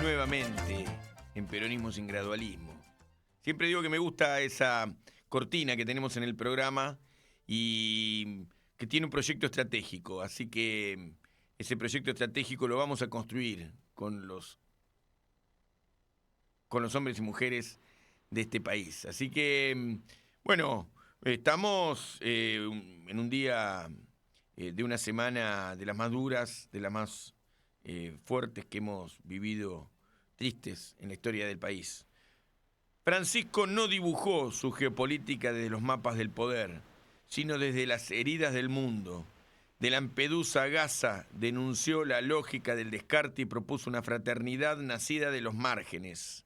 nuevamente en Peronismo sin Gradualismo. Siempre digo que me gusta esa cortina que tenemos en el programa y que tiene un proyecto estratégico, así que ese proyecto estratégico lo vamos a construir con los hombres y mujeres de este país. Así que, bueno, estamos en un día de una semana de las más duras, de las más fuertes que hemos vivido, tristes en la historia del país. Francisco no dibujó su geopolítica desde los mapas del poder, sino desde las heridas del mundo. De Lampedusa a Gaza denunció la lógica del descarte y propuso una fraternidad nacida de los márgenes.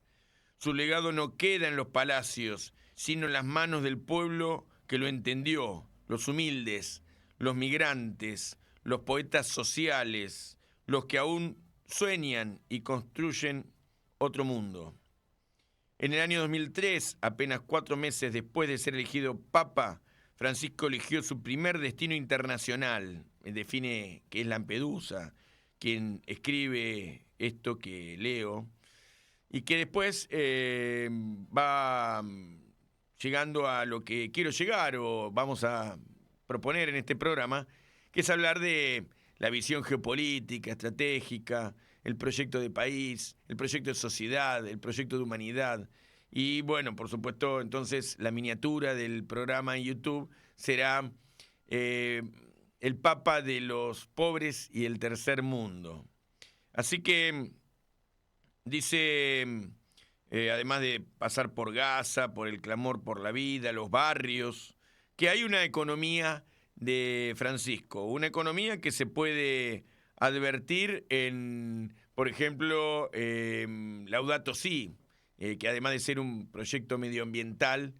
Su legado no queda en los palacios, sino en las manos del pueblo que lo entendió, los humildes, los migrantes, los poetas sociales, los que aún sueñan y construyen otro mundo. En el año 2003, apenas 4 meses después de ser elegido Papa, Francisco eligió su primer destino internacional. Define que es Lampedusa, quien escribe esto que leo, y que después va llegando a lo que quiero llegar, o vamos a proponer en este programa, que es hablar de la visión geopolítica, estratégica, el proyecto de país, el proyecto de sociedad, el proyecto de humanidad. Y bueno, por supuesto, entonces la miniatura del programa en YouTube será el Papa de los pobres y el tercer mundo. Así que dice, además de pasar por Gaza, por el clamor por la vida, los barrios, que hay una economía de Francisco, una economía que se puede advertir en, por ejemplo, Laudato Si, que además de ser un proyecto medioambiental,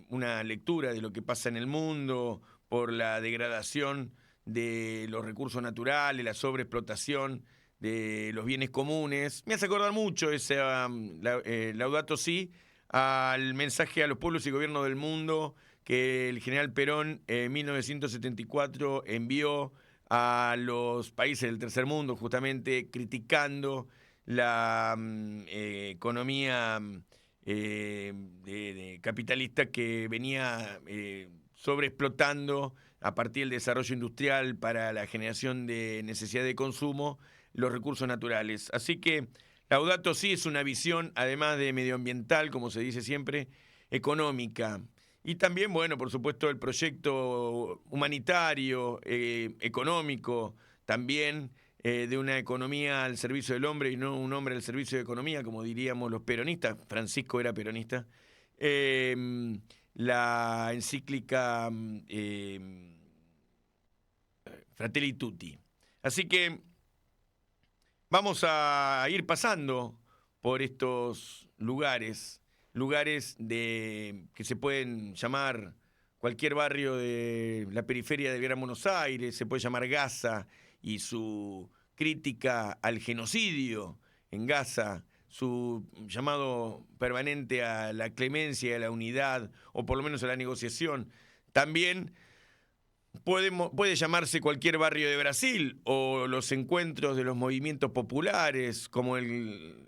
una lectura de lo que pasa en el mundo por la degradación de los recursos naturales, la sobreexplotación de los bienes comunes. Me hace acordar mucho ese Laudato Si al mensaje a los pueblos y gobiernos del mundo que el general Perón en 1974 envió a los países del tercer mundo, justamente criticando la economía capitalista que venía sobreexplotando a partir del desarrollo industrial para la generación de necesidad de consumo los recursos naturales. Así que Laudato Si es una visión, además de medioambiental, como se dice siempre, económica. Y también, bueno, por supuesto, el proyecto humanitario, económico, también de una economía al servicio del hombre y no un hombre al servicio de economía, como diríamos los peronistas. Francisco era peronista. La encíclica Fratelli Tutti. Así que vamos a ir pasando por estos lugares que se pueden llamar cualquier barrio de la periferia de Gran Buenos Aires, se puede llamar Gaza y su crítica al genocidio en Gaza, su llamado permanente a la clemencia, a la unidad, o por lo menos a la negociación. También puede llamarse cualquier barrio de Brasil, o los encuentros de los movimientos populares, como el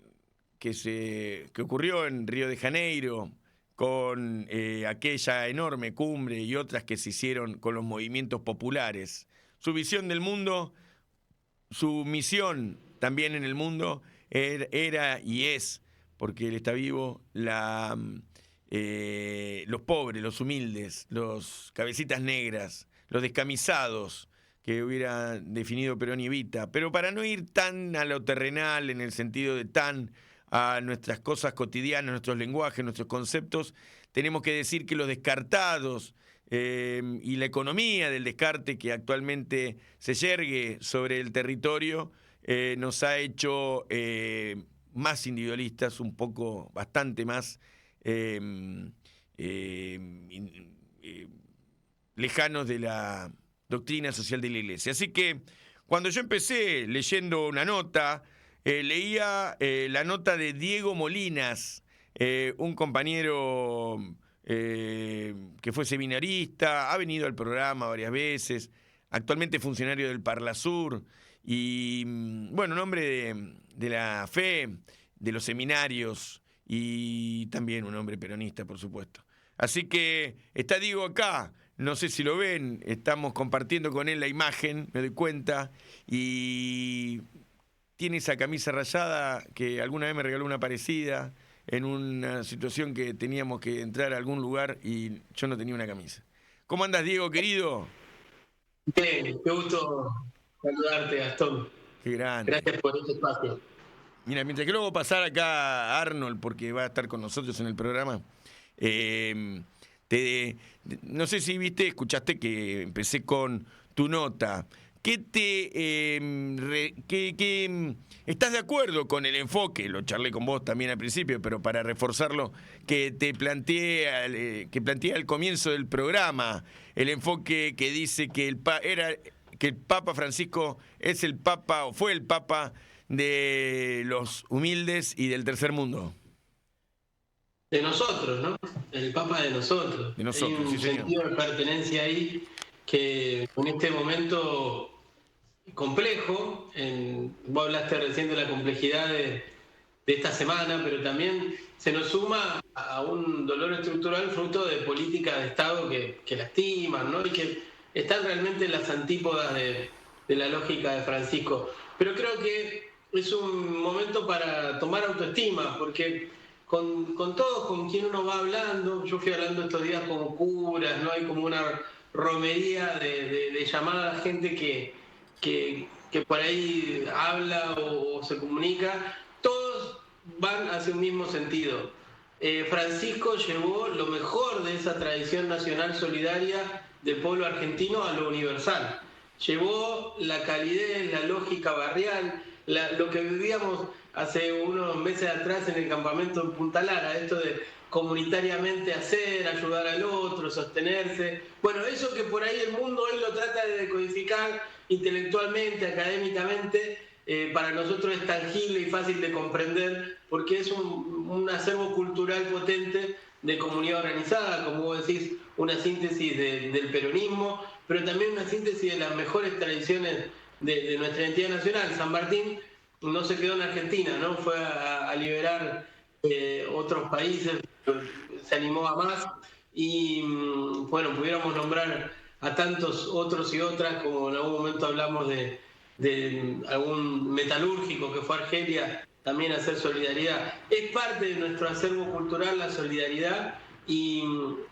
que ocurrió en Río de Janeiro, con aquella enorme cumbre y otras que se hicieron con los movimientos populares. Su visión del mundo, su misión también en el mundo era y es, porque él está vivo, los pobres, los humildes, los cabecitas negras, los descamisados, que hubiera definido Perón y Evita. Pero para no ir tan a lo terrenal, en el sentido de tan a nuestras cosas cotidianas, nuestros lenguajes, nuestros conceptos, tenemos que decir que los descartados y la economía del descarte que actualmente se yergue sobre el territorio nos ha hecho más individualistas, un poco, bastante más lejanos de la doctrina social de la Iglesia. Así que cuando yo empecé leyendo una nota, leía la nota de Diego Molinas, un compañero que fue seminarista, ha venido al programa varias veces, actualmente funcionario del Parlasur, y bueno, un hombre de la fe, de los seminarios, y también un hombre peronista, por supuesto. Así que está Diego acá, no sé si lo ven, estamos compartiendo con él la imagen, me doy cuenta, y tiene esa camisa rayada que alguna vez me regaló una parecida, en una situación que teníamos que entrar a algún lugar y yo no tenía una camisa. ¿Cómo andas, Diego, querido? Bien, qué gusto saludarte, Gastón. Qué grande. Gracias por este espacio. Mira, mientras que luego pasar acá a Arnold, porque va a estar con nosotros en el programa, eh, te- no sé si viste, escuchaste que empecé con tu nota. ¿Estás de acuerdo con el enfoque? Lo charlé con vos también al principio, pero para reforzarlo, que te planteé, que planteé al comienzo del programa, el enfoque que dice que que el Papa Francisco es el Papa o fue el Papa de los humildes y del tercer mundo. De nosotros, ¿no? El Papa de nosotros. De Hay nosotros, sí, un señor. sentido de pertenencia ahí que en este momento complejo, vos hablaste recién de la complejidad de esta semana, pero también se nos suma a un dolor estructural fruto de políticas de Estado que lastiman, ¿no? Y que están realmente en las antípodas de la lógica de Francisco. Pero creo que es un momento para tomar autoestima, porque con todos con quien uno va hablando, yo fui hablando estos días con curas, ¿no? Hay como una romería de llamar a la gente que por ahí habla o se comunica, todos van hacia un mismo sentido. Francisco llevó lo mejor de esa tradición nacional solidaria del pueblo argentino a lo universal. Llevó la calidez, la lógica barrial, lo que vivíamos hace unos meses atrás en el campamento en Punta Lara, esto de comunitariamente hacer, ayudar al otro, sostenerse. Bueno, eso que por ahí el mundo hoy lo trata de decodificar intelectualmente, académicamente, para nosotros es tangible y fácil de comprender porque es un acervo cultural potente de comunidad organizada, como vos decís, una síntesis del peronismo, pero también una síntesis de las mejores tradiciones de nuestra identidad nacional. San Martín no se quedó en Argentina, ¿no? Fue a liberar otros países, se animó a más y bueno, pudiéramos nombrar a tantos otros y otras, como en algún momento hablamos de algún metalúrgico que fue a Argelia también a hacer solidaridad. Es parte de nuestro acervo cultural la solidaridad y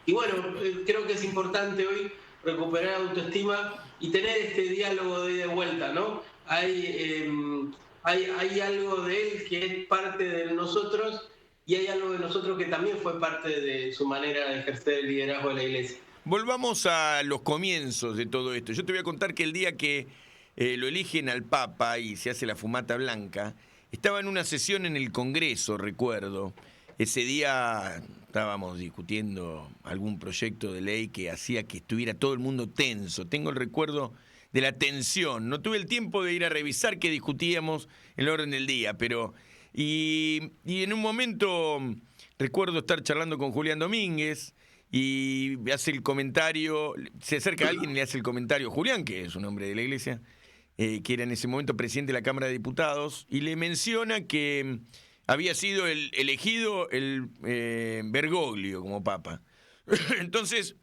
bueno, creo que es importante hoy recuperar autoestima y tener este diálogo de vuelta, ¿no? Hay algo de él que es parte de nosotros y hay algo de nosotros que también fue parte de su manera de ejercer el liderazgo de la Iglesia. Volvamos a los comienzos de todo esto. Yo te voy a contar que el día que lo eligen al Papa y se hace la fumata blanca, estaba en una sesión en el Congreso, recuerdo. Ese día estábamos discutiendo algún proyecto de ley que hacía que estuviera todo el mundo tenso. Tengo el recuerdo de la tensión. No tuve el tiempo de ir a revisar qué discutíamos en el orden del día, pero... Y en un momento recuerdo estar charlando con Julián Domínguez y hace el comentario, se acerca a alguien y le hace el comentario, Julián, que es un hombre de la iglesia, que era en ese momento presidente de la Cámara de Diputados, y le menciona que había sido elegido el Bergoglio como papa. Entonces,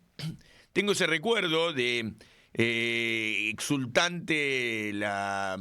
tengo ese recuerdo de exultante la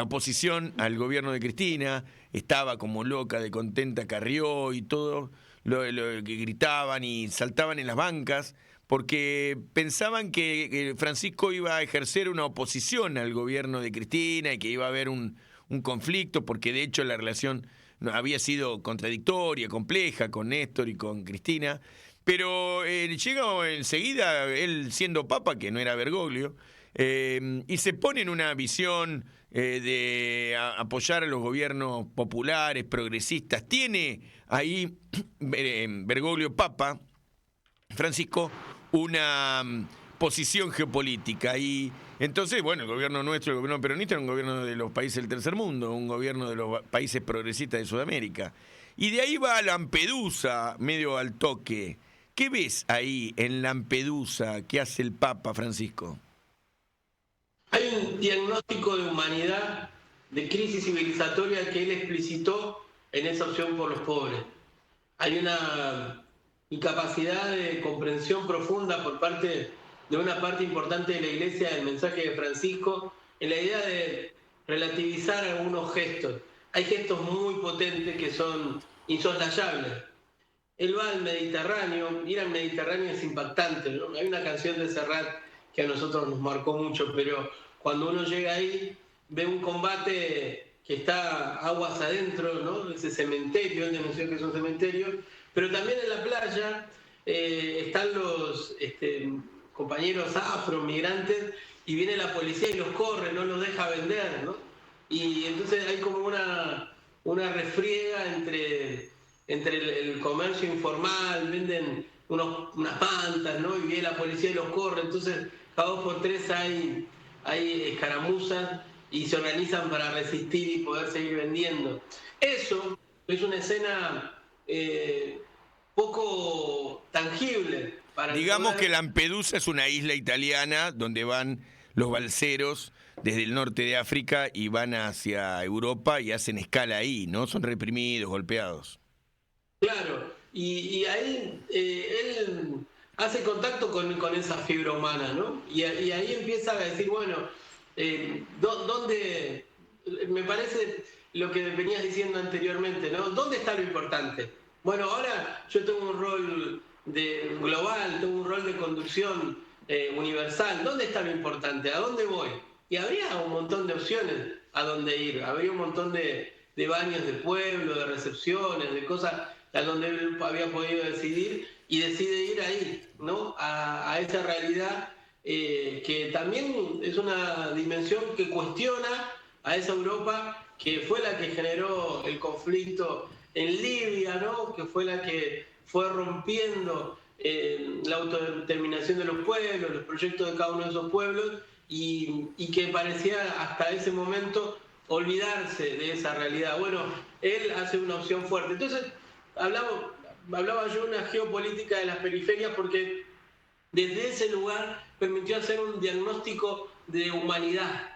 oposición al gobierno de Cristina, estaba como loca de contenta Carrió y todo lo que gritaban y saltaban en las bancas porque pensaban que Francisco iba a ejercer una oposición al gobierno de Cristina y que iba a haber un conflicto, porque de hecho la relación había sido contradictoria, compleja con Néstor y con Cristina, pero llega enseguida, él siendo papa, que no era Bergoglio, y se pone en una visión de apoyar a los gobiernos populares, progresistas. Tiene ahí Bergoglio Papa, Francisco, una posición geopolítica. Y entonces, bueno, el gobierno nuestro, el gobierno peronista, era un gobierno de los países del tercer mundo, un gobierno de los países progresistas de Sudamérica. Y de ahí va a Lampedusa, medio al toque. ¿Qué ves ahí en Lampedusa que hace el Papa Francisco? Hay un diagnóstico de humanidad, de crisis civilizatoria que él explicitó en esa opción por los pobres. Hay una incapacidad de comprensión profunda por parte de una parte importante de la Iglesia del mensaje de Francisco en la idea de relativizar algunos gestos. Hay gestos muy potentes que son insoslayables. Él va al Mediterráneo, ir al Mediterráneo es impactante, ¿no? Hay una canción de Serrat que a nosotros nos marcó mucho, pero cuando uno llega ahí ve un combate que está aguas adentro, ¿no? Ese cementerio, él denunció que es un cementerio, pero también en la playa están los compañeros afro-migrantes y viene la policía y los corre, no los deja vender, ¿no? Y entonces hay como una refriega entre el comercio informal, venden unas mantas, ¿no? Y viene la policía y los corre, entonces cada 2 por 3 hay escaramuzas y se organizan para resistir y poder seguir vendiendo. Eso es una escena poco tangible para el Digamos poder. que Lampedusa es una isla italiana donde van los balseros desde el norte de África y van hacia Europa y hacen escala ahí, ¿no? Son reprimidos, golpeados. Claro, y ahí él hace contacto con esa fibra humana, ¿no? Y ahí empieza a decir, bueno, ¿dónde, me parece lo que venías diciendo anteriormente, ¿no? ¿Dónde está lo importante? Bueno, ahora yo tengo un rol global, tengo un rol de conducción universal. ¿Dónde está lo importante? ¿A dónde voy? Y habría un montón de opciones a dónde ir, habría un montón de baños de pueblo, de recepciones, de cosas a donde él había podido decidir y decide ir ahí, ¿no? A esa realidad que también es una dimensión que cuestiona a esa Europa que fue la que generó el conflicto en Libia, ¿no? Que fue la que fue rompiendo la autodeterminación de los pueblos, los proyectos de cada uno de esos pueblos y que parecía hasta ese momento olvidarse de esa realidad. Bueno, él hace una opción fuerte. Entonces, hablaba yo de una geopolítica de las periferias porque desde ese lugar permitió hacer un diagnóstico de humanidad,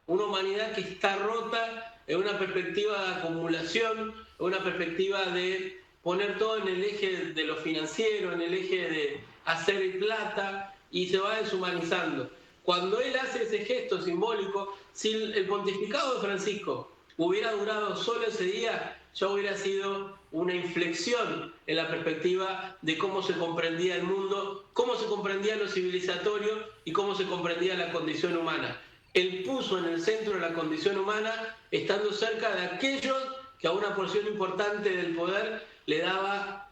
una humanidad que está rota en una perspectiva de acumulación, en una perspectiva de poner todo en el eje de lo financiero, en el eje de hacer plata, y se va deshumanizando. Cuando él hace ese gesto simbólico, si el pontificado de Francisco hubiera durado solo ese día, ya hubiera sido una inflexión en la perspectiva de cómo se comprendía el mundo, cómo se comprendía lo civilizatorio y cómo se comprendía la condición humana. Él puso en el centro de la condición humana, estando cerca de aquellos que a una porción importante del poder le daba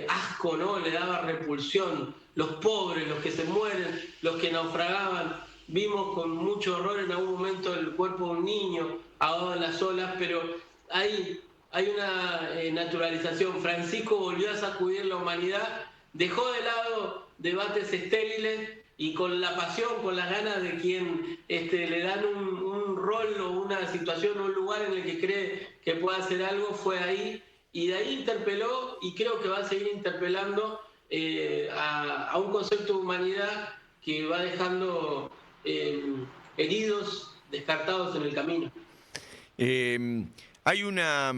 asco, ¿no? Le daba repulsión. Los pobres, los que se mueren, los que naufragaban. Vimos con mucho horror en algún momento el cuerpo de un niño ahogado en las olas, pero hay una naturalización. Francisco volvió a sacudir la humanidad, dejó de lado debates estériles y con la pasión, con las ganas de quien le dan un rol o una situación o un lugar en el que cree que puede hacer algo, fue ahí. Y de ahí interpeló, y creo que va a seguir interpelando a un concepto de humanidad que va dejando heridos, descartados en el camino. Hay una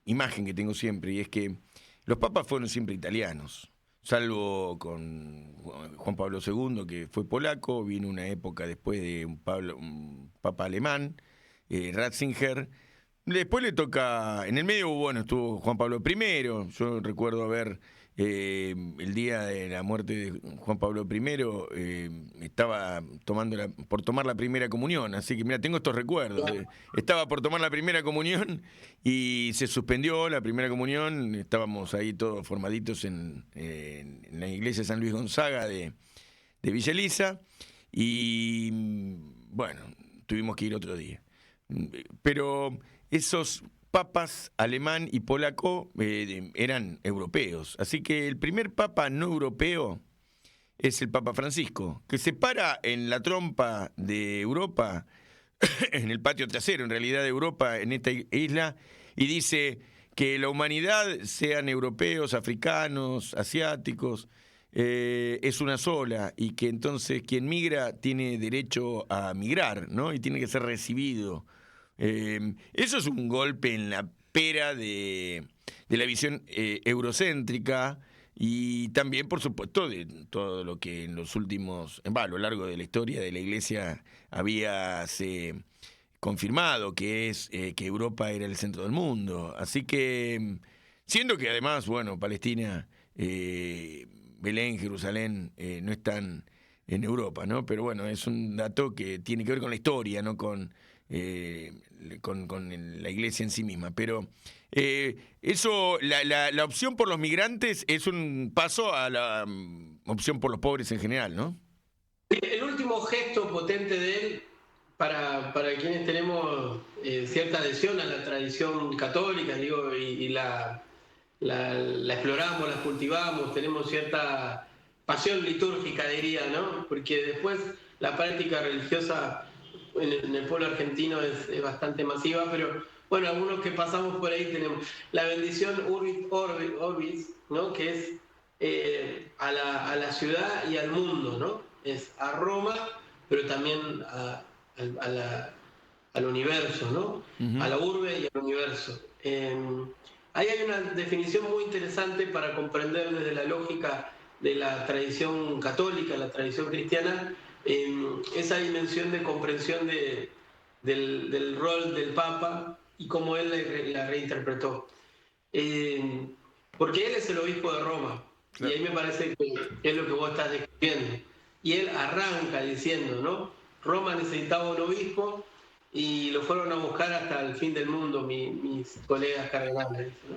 imagen que tengo siempre y es que los papas fueron siempre italianos, salvo con Juan Pablo II, que fue polaco, vino una época después de un papa alemán, Ratzinger. Después le toca, en el medio, bueno, estuvo Juan Pablo I, yo recuerdo haber, el día de la muerte de Juan Pablo I, estaba por tomar la primera comunión, así que mira, tengo estos recuerdos, estaba por tomar la primera comunión y se suspendió la primera comunión, estábamos ahí todos formaditos en la iglesia de San Luis Gonzaga de Villa Elisa y bueno, tuvimos que ir otro día, pero esos papas alemán y polaco eran europeos. Así que el primer papa no europeo es el Papa Francisco, que se para en la trompa de Europa, en el patio trasero, en realidad, de Europa, en esta isla, y dice que la humanidad, sean europeos, africanos, asiáticos, es una sola y que entonces quien migra tiene derecho a migrar, ¿no? Y tiene que ser recibido. Eso es un golpe en la pera de la visión eurocéntrica y también, por supuesto, de todo lo que en los últimos, a lo largo de la historia de la Iglesia había confirmado, que es que Europa era el centro del mundo. Así que, siendo que además, bueno, Palestina, Belén, Jerusalén, no están en Europa, ¿no? Pero bueno, es un dato que tiene que ver con la historia, no con la Iglesia en sí misma. Pero eso, la opción por los migrantes es un paso a la opción por los pobres en general, ¿no? El último gesto potente de él, para quienes tenemos cierta adhesión a la tradición católica, digo, y la exploramos, la cultivamos, tenemos cierta pasión litúrgica, diría, ¿no? Porque después la práctica religiosa en el pueblo argentino es bastante masiva, pero bueno, algunos que pasamos por ahí tenemos la bendición Urbis Orbis, ¿no? Que es a la ciudad y al mundo, ¿no? Es a Roma, pero también al universo, ¿no? Uh-huh. A la urbe y al universo. Ahí hay una definición muy interesante para comprender desde la lógica de la tradición católica, la tradición cristiana, esa dimensión de comprensión del rol del Papa y cómo él la reinterpretó. Porque él es el obispo de Roma, claro. Y ahí me parece que es lo que vos estás describiendo. Y él arranca diciendo, ¿no? Roma necesitaba un obispo y lo fueron a buscar hasta el fin del mundo mis colegas cardenales, ¿no?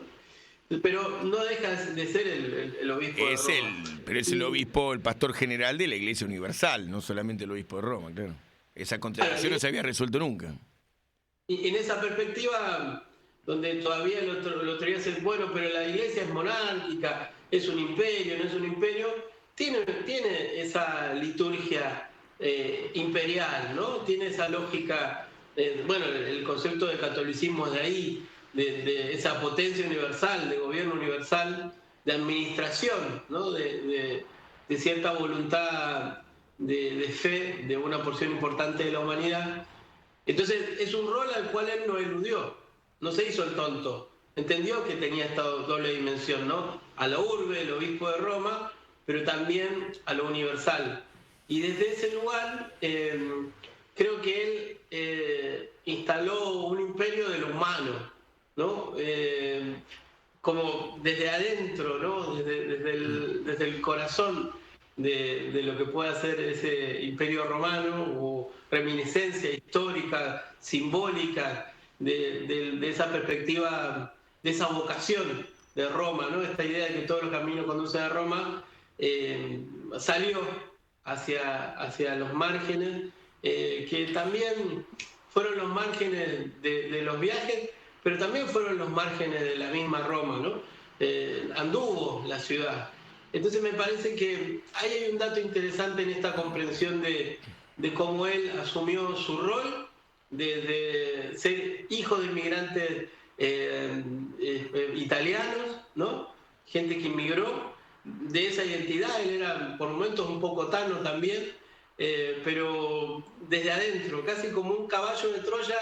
Pero no deja de ser el obispo de Roma. Pero es el obispo, el pastor general de la Iglesia Universal, no solamente el obispo de Roma, claro. Esa contradicción no se había resuelto nunca. Y en esa perspectiva, donde todavía el otro día es bueno, pero la Iglesia es monárquica, es un imperio, no es un imperio, tiene esa liturgia imperial, ¿no? Tiene esa lógica, bueno, el concepto de catolicismo es de ahí, de esa potencia universal, de gobierno universal, de administración, ¿no? De cierta voluntad de fe de una porción importante de la humanidad. Entonces es un rol al cual él no eludió, no se hizo el tonto, entendió que tenía esta doble dimensión, ¿no? A la urbe, el obispo de Roma, pero también a lo universal. Y desde ese lugar creo que él instaló un imperio de lo humano, ¿no? Como desde adentro, ¿no? Desde el corazón de lo que puede hacer ese imperio romano o reminiscencia histórica, simbólica de esa perspectiva, de esa vocación de Roma, ¿no? Esta idea de que todos los caminos conducen a Roma, salió hacia los márgenes, que también fueron los márgenes de los viajes, pero también fueron los márgenes de la misma Roma, ¿no? Anduvo la ciudad. Entonces me parece que ahí hay un dato interesante en esta comprensión de cómo él asumió su rol de ser hijo de inmigrantes italianos, ¿no? Gente que inmigró, de esa identidad. Él era por momentos un poco tano también, pero desde adentro, casi como un caballo de Troya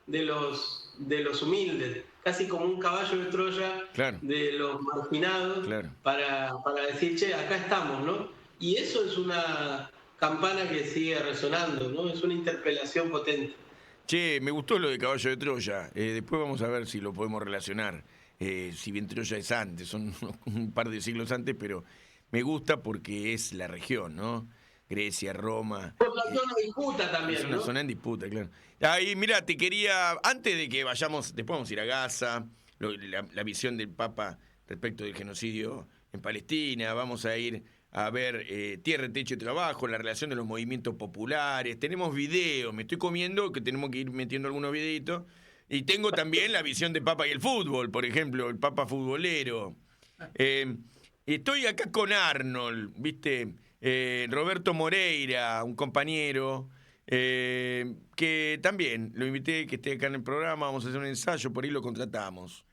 de los humildes, casi como un caballo de Troya, claro, de los marginados, claro, para decir, che, acá estamos, ¿no? Y eso es una campana que sigue resonando, ¿no? Es una interpelación potente. Che, me gustó lo de caballo de Troya. Después vamos a ver si lo podemos relacionar. Si bien Troya es antes, son un par de siglos antes, pero me gusta porque es la región, ¿no? Grecia, Roma. Es una zona en disputa también, es una, ¿no?, zona en disputa, claro. Ahí, mira, te quería, antes de que vayamos, después vamos a ir a Gaza, la visión del Papa respecto del genocidio en Palestina, vamos a ir a ver Tierra, Techo y Trabajo, la relación de los movimientos populares, tenemos videos, me estoy comiendo que tenemos que ir metiendo algunos videitos, y tengo también la visión del Papa y el fútbol, por ejemplo, el Papa futbolero. Estoy acá con Arnold, ¿viste? Roberto Moreira, un compañero, que también lo invité que esté acá en el programa, vamos a hacer un ensayo, por ahí lo contratamos.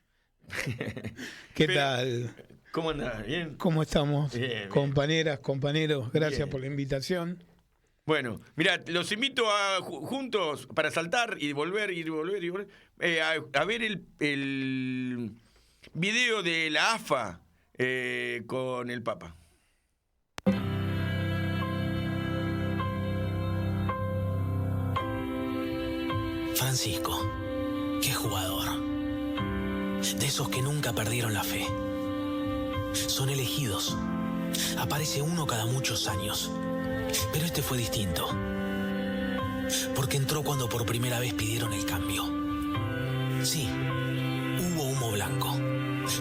¿Qué tal? ¿Cómo andás? ¿Bien? ¿Cómo estamos? Bien, compañeras, compañeros, gracias bien por la invitación. Bueno, mirá, los invito a juntos para saltar y volver, a ver el video de la AFA con el Papa. Francisco, qué jugador. De esos que nunca perdieron la fe. Son elegidos. Aparece uno cada muchos años. Pero este fue distinto. Porque entró cuando por primera vez pidieron el cambio. Sí, hubo humo blanco.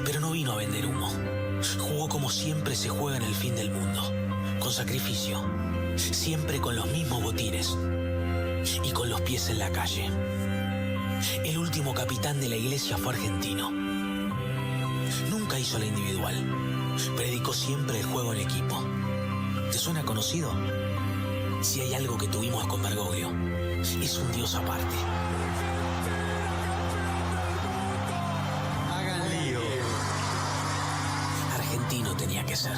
Pero no vino a vender humo. Jugó como siempre se juega en el fin del mundo. Con sacrificio. Siempre con los mismos botines. Y con los pies en la calle. El último capitán de la iglesia fue argentino. Nunca hizo la individual. Predicó siempre el juego en equipo. ¿Te suena conocido? Si hay algo que tuvimos con Bergoglio, es un dios aparte. Hagan lío. Argentino tenía que ser.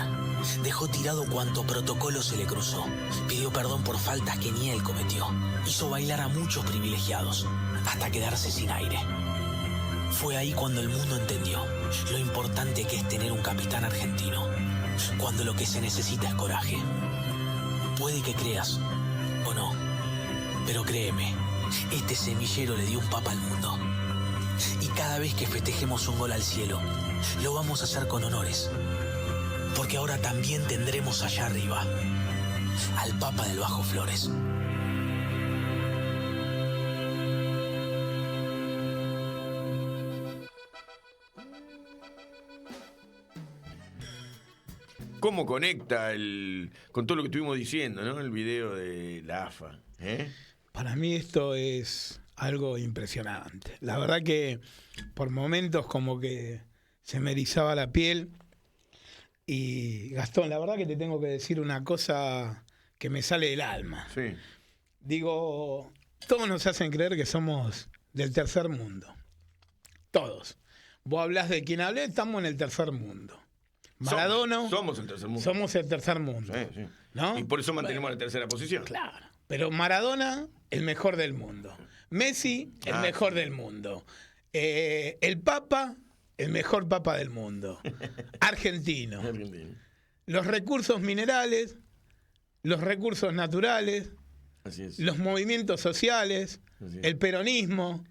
Dejó tirado cuanto protocolo se le cruzó. Pidió perdón por faltas que ni él cometió. Hizo bailar a muchos privilegiados, hasta quedarse sin aire. Fue ahí cuando el mundo entendió lo importante que es tener un capitán argentino, cuando lo que se necesita es coraje. Puede que creas, o no, pero créeme, este semillero le dio un papa al mundo. Y cada vez que festejemos un gol al cielo, lo vamos a hacer con honores, porque ahora también tendremos allá arriba al Papa del Bajo Flores. ¿Cómo conecta con todo lo que estuvimos diciendo, ¿no? El video de la AFA. Para mí esto es algo impresionante. La verdad que por momentos como que se me erizaba la piel. Y Gastón, la verdad que te tengo que decir una cosa que me sale del alma. Sí. Digo, todos nos hacen creer que somos del tercer mundo. Todos. Vos hablás de quien hablé, estamos en el tercer mundo. Maradona. Somos el tercer mundo. Somos el tercer mundo. Sí, sí. ¿No? Y por eso mantenemos la tercera posición. Claro. Pero Maradona, el mejor del mundo. Messi, el mejor del mundo. El Papa, el mejor Papa del mundo. Argentino. Los recursos minerales, los recursos naturales, así es. Los movimientos sociales, el peronismo.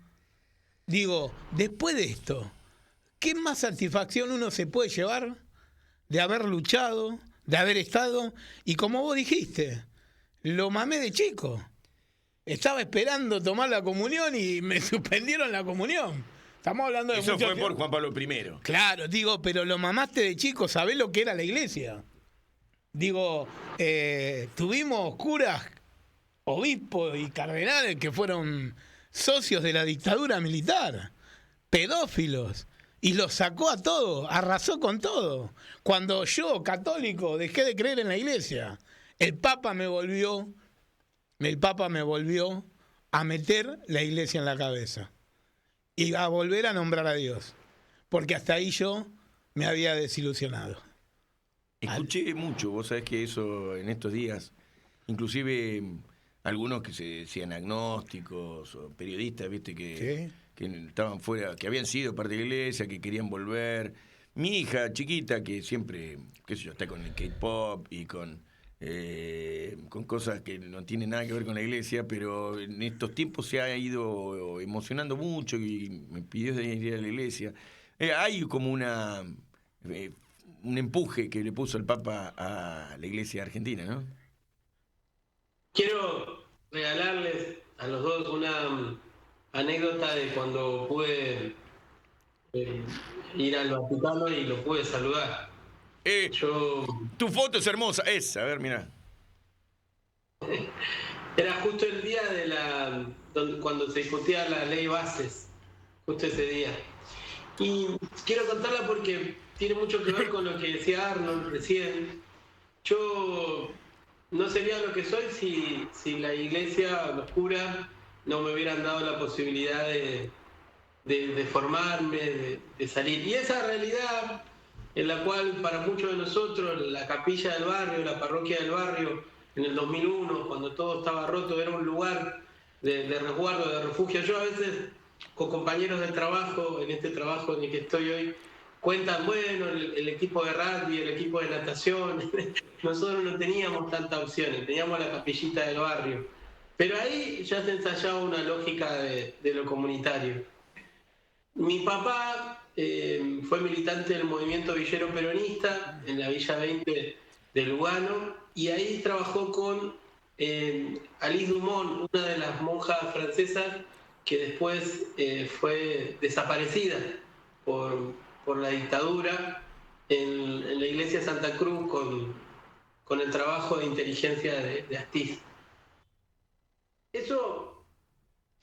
Digo, después de esto, ¿qué más satisfacción uno se puede llevar de haber luchado, de haber estado? Y como vos dijiste, lo mamé de chico. Estaba esperando tomar la comunión y me suspendieron la comunión. Estamos hablando de eso mucho fue tiempo. por Juan Pablo I. Claro, digo, pero lo mamaste de chico, ¿sabés lo que era la iglesia? Digo, tuvimos curas, obispos y cardenales que fueron socios de la dictadura militar, pedófilos, y los sacó a todos, arrasó con todo. Cuando yo, católico, dejé de creer en la iglesia, el Papa me volvió a meter la iglesia en la cabeza y a volver a nombrar a Dios, porque hasta ahí yo me había desilusionado. Escuché mucho, vos sabés que eso en estos días, inclusive algunos que se decían agnósticos o periodistas, viste, que estaban fuera, que habían sido parte de la iglesia, que querían volver. Mi hija chiquita, que siempre, qué sé yo, está con el K-pop y con cosas que no tienen nada que ver con la iglesia, pero en estos tiempos se ha ido emocionando mucho y me pidió de ir a la iglesia. Hay como un empuje que le puso el Papa a la iglesia argentina, ¿no? Quiero regalarles a los dos una anécdota de cuando pude ir al Vaticano y lo pude saludar. Tu foto es hermosa, a ver, mirá. Era justo el día cuando se discutía la ley bases, justo ese día. Y quiero contarla porque tiene mucho que ver con lo que decía Arnold recién. Yo no sería lo que soy si la iglesia, los curas, no me hubieran dado la posibilidad de formarme, de salir. Y esa realidad en la cual para muchos de nosotros la capilla del barrio, la parroquia del barrio, en el 2001, cuando todo estaba roto, era un lugar de resguardo, de refugio. Yo a veces con compañeros del trabajo, en este trabajo en el que estoy hoy, cuentan, bueno, el equipo de rugby, el equipo de natación. Nosotros no teníamos tantas opciones, teníamos la capillita del barrio. Pero ahí ya se ensayaba una lógica de lo comunitario. Mi papá fue militante del movimiento villero peronista en la Villa 20 de Lugano, y ahí trabajó con Alice Dumont, una de las monjas francesas que después fue desaparecida por la dictadura en la iglesia de Santa Cruz con el trabajo de inteligencia de Astiz. Eso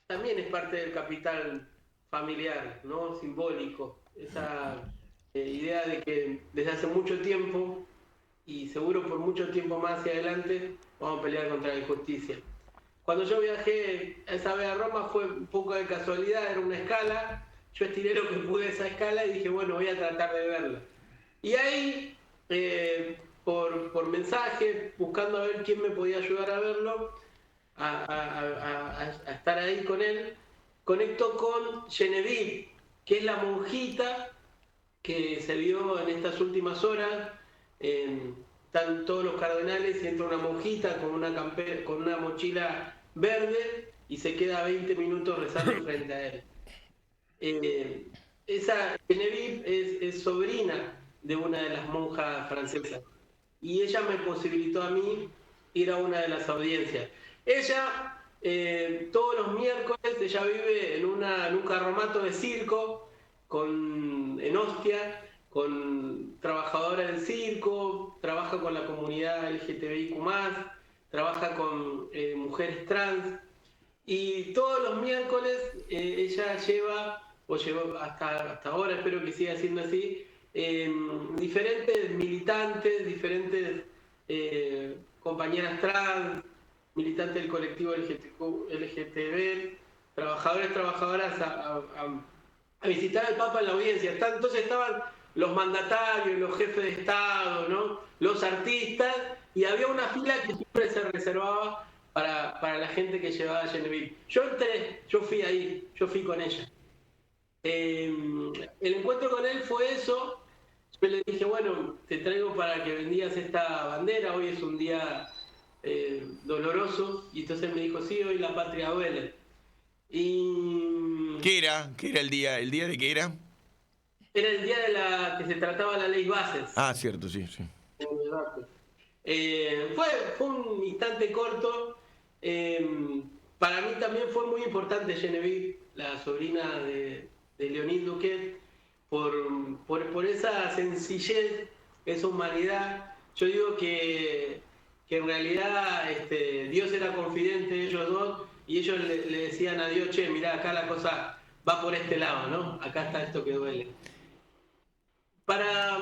también es parte del capital familiar, ¿no? Simbólico, esa idea de que desde hace mucho tiempo, y seguro por mucho tiempo más hacia adelante, vamos a pelear contra la injusticia. Cuando yo viajé esa vez a Roma fue un poco de casualidad, era una escala, yo estiré lo que pude esa escala y dije, bueno, voy a tratar de verla. Y ahí, por mensaje, buscando a ver quién me podía ayudar a verlo, a estar ahí con él, conecto con Genevieve, que es la monjita que se vio en estas últimas horas. Están todos los cardenales y entra una monjita con una mochila verde y se queda 20 minutos rezando frente a él. Esa Genevieve es sobrina de una de las monjas francesas y ella me posibilitó a mí ir a una de las audiencias. Ella, todos los miércoles, ella vive en un carromato de circo en Ostia, con trabajadoras del circo, trabaja con la comunidad LGTBIQ+, trabaja con mujeres trans, y todos los miércoles ella lleva hasta ahora, espero que siga siendo así, diferentes militantes, diferentes compañeras trans, militantes del colectivo LGTB, trabajadoras a visitar al Papa en la audiencia. Entonces estaban los mandatarios, los jefes de Estado, ¿no? Los artistas, y había una fila que siempre se reservaba para la gente que llevaba a Genevieve. Yo fui con ella. El encuentro con él fue eso. Yo le dije, bueno, te traigo para que vendías esta bandera, hoy es un día doloroso, y entonces me dijo, sí, hoy la patria duele. Y ¿Qué era el día? ¿El día de qué era? Era el día que se trataba la ley Bases. Ah, cierto, sí. Fue un instante corto. Para mí también fue muy importante Genevieve, la sobrina de Leonid Duquet, por esa sencillez, esa humanidad. Yo digo que en realidad Dios era confidente de ellos dos, y ellos le decían a Dios, che, mirá, acá la cosa va por este lado, ¿no? Acá está esto que duele. Para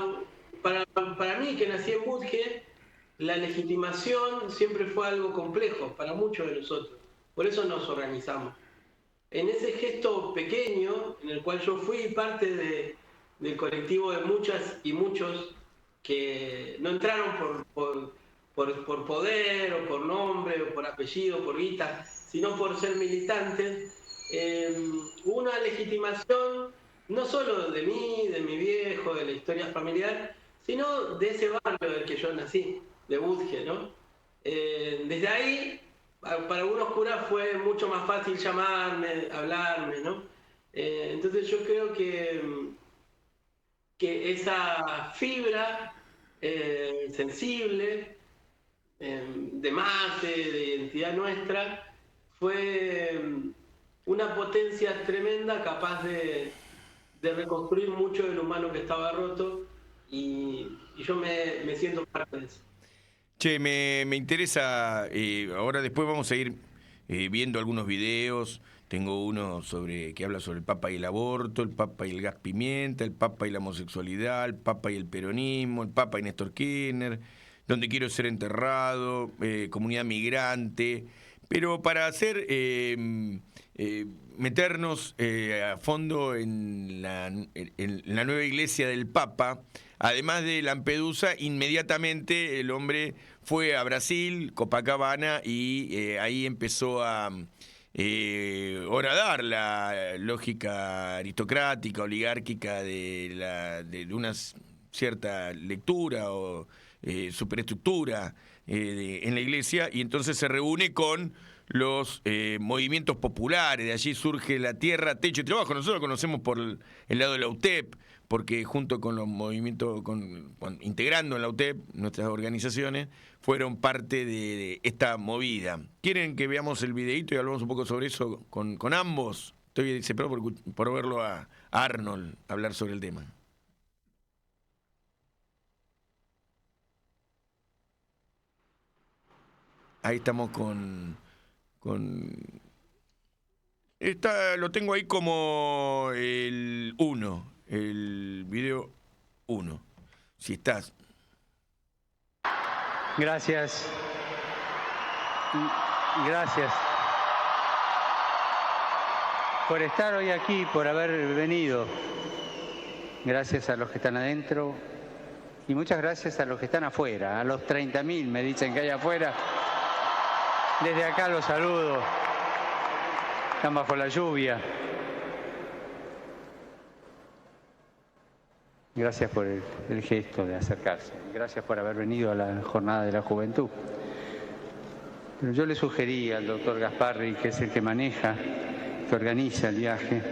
mí, que nací en Budge, la legitimación siempre fue algo complejo para muchos de nosotros. Por eso nos organizamos. En ese gesto pequeño, en el cual yo fui parte del colectivo de muchas y muchos que no entraron por poder, o por nombre, o por apellido, por guita, sino por ser militantes, una legitimación no solo de mí, de mi viejo, de la historia familiar, sino de ese barrio del que yo nací, de Budge, ¿no? Desde ahí, para algunos curas fue mucho más fácil llamarme, hablarme, ¿no? Entonces yo creo que esa fibra sensible, de mate, de identidad nuestra, fue una potencia tremenda, capaz de reconstruir mucho del humano que estaba roto, y yo me siento parte de eso. Che, me interesa, ahora después vamos a ir viendo algunos videos. Tengo uno que habla sobre el Papa y el aborto, el Papa y el gas pimienta, el Papa y la homosexualidad, el Papa y el peronismo, el Papa y Néstor Kirchner, donde quiero ser enterrado, comunidad migrante. Pero para hacer meternos a fondo en la nueva iglesia del Papa, además de Lampedusa, inmediatamente el hombre fue a Brasil, Copacabana, y ahí empezó a horadar la lógica aristocrática, oligárquica de una cierta lectura o superestructura en la iglesia, y entonces se reúne con los movimientos populares. De allí surge la Tierra, Techo y Trabajo. Nosotros lo conocemos por el lado de la UTEP, porque junto con los movimientos, integrando en la UTEP, nuestras organizaciones fueron parte de esta movida. ¿Quieren que veamos el videíto y hablamos un poco sobre eso con ambos? Estoy desesperado por verlo a Arnold hablar sobre el tema. Ahí estamos lo tengo ahí como el 1, el video 1. Si estás. Gracias. Gracias por estar hoy aquí, por haber venido. Gracias a los que están adentro y muchas gracias a los que están afuera, a los 30.000 me dicen que hay afuera. Desde acá los saludo. Están bajo la lluvia. Gracias por el gesto de acercarse. Gracias por haber venido a la Jornada de la Juventud. Pero yo le sugerí al doctor Gasparri, que es el que maneja, que organiza el viaje,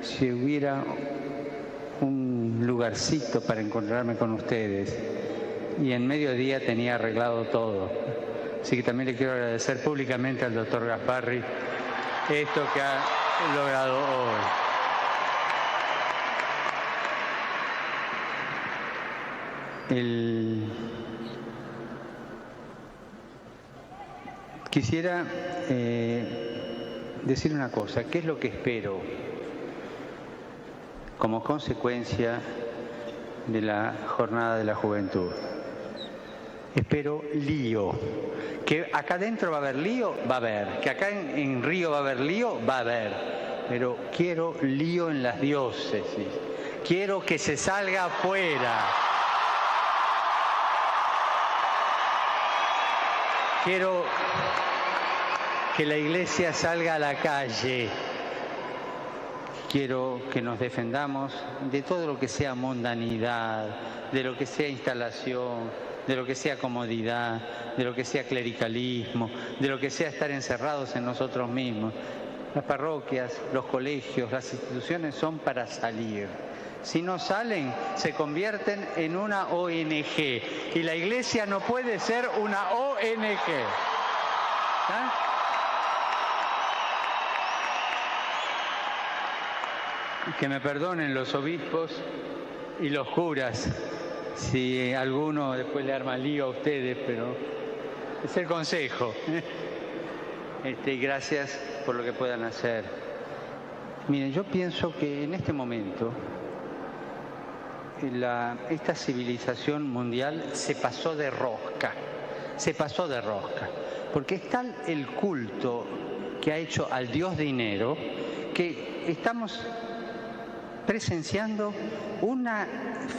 si hubiera un lugarcito para encontrarme con ustedes. Y en mediodía tenía arreglado todo. Así que también le quiero agradecer públicamente al doctor Gasparri esto que ha logrado hoy. Quisiera decir una cosa. ¿Qué es lo que espero como consecuencia de la Jornada de la Juventud? Espero lío. Que acá adentro va a haber lío, va a haber. Que acá en Río va a haber lío, va a haber. Pero quiero lío en las diócesis. Quiero que se salga afuera. Quiero que la iglesia salga a la calle. Quiero que nos defendamos de todo lo que sea mundanidad, de lo que sea instalación, de lo que sea comodidad, de lo que sea clericalismo, de lo que sea estar encerrados en nosotros mismos. Las parroquias, los colegios, las instituciones son para salir. Si no salen, se convierten en una ONG. Y la iglesia no puede ser una ONG. ¿Ah? Que me perdonen los obispos y los curas si alguno después le arma lío a ustedes, pero es el consejo. Y gracias por lo que puedan hacer. Miren, yo pienso que en este momento esta civilización mundial se pasó de rosca, porque es tal el culto que ha hecho al Dios dinero que estamos presenciando una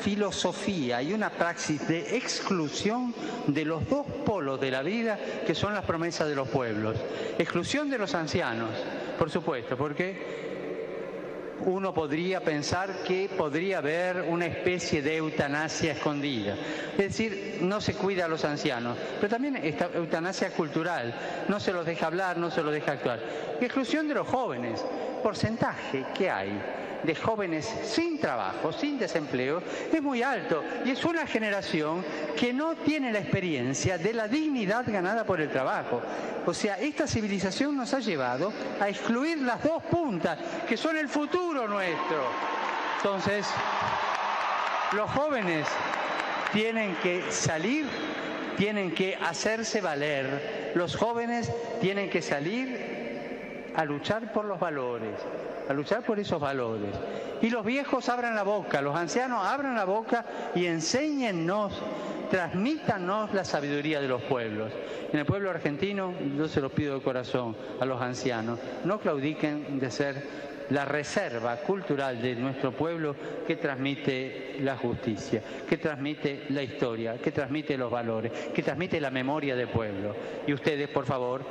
filosofía y una praxis de exclusión de los dos polos de la vida que son las promesas de los pueblos. Exclusión de los ancianos, por supuesto, porque uno podría pensar que podría haber una especie de eutanasia escondida. Es decir, no se cuida a los ancianos, pero también esta eutanasia cultural, no se los deja hablar, no se los deja actuar. Y exclusión de los jóvenes, porcentaje que hay de jóvenes sin trabajo, sin desempleo, es muy alto y es una generación que no tiene la experiencia de la dignidad ganada por el trabajo. O sea, esta civilización nos ha llevado a excluir las dos puntas, que son el futuro nuestro. Entonces, los jóvenes tienen que salir, tienen que hacerse valer. Los jóvenes tienen que salir a luchar por los valores, a luchar por esos valores. Y los viejos abran la boca, los ancianos abran la boca y enséñennos transmítanos la sabiduría de los pueblos. En el pueblo argentino, yo se lo pido de corazón a los ancianos, no claudiquen de ser la reserva cultural de nuestro pueblo que transmite la justicia, que transmite la historia, que transmite los valores, que transmite la memoria del pueblo. Y ustedes, por favor,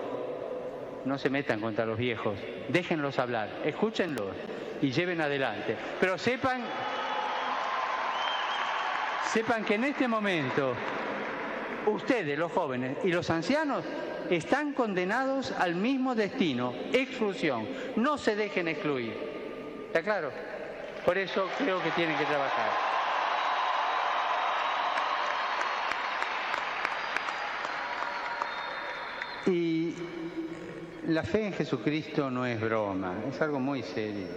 no se metan contra los viejos, déjenlos hablar, escúchenlos y lleven adelante. Pero sepan que en este momento ustedes, los jóvenes y los ancianos, están condenados al mismo destino, exclusión. No se dejen excluir. ¿Está claro? Por eso creo que tienen que trabajar. Y la fe en Jesucristo no es broma, es algo muy serio.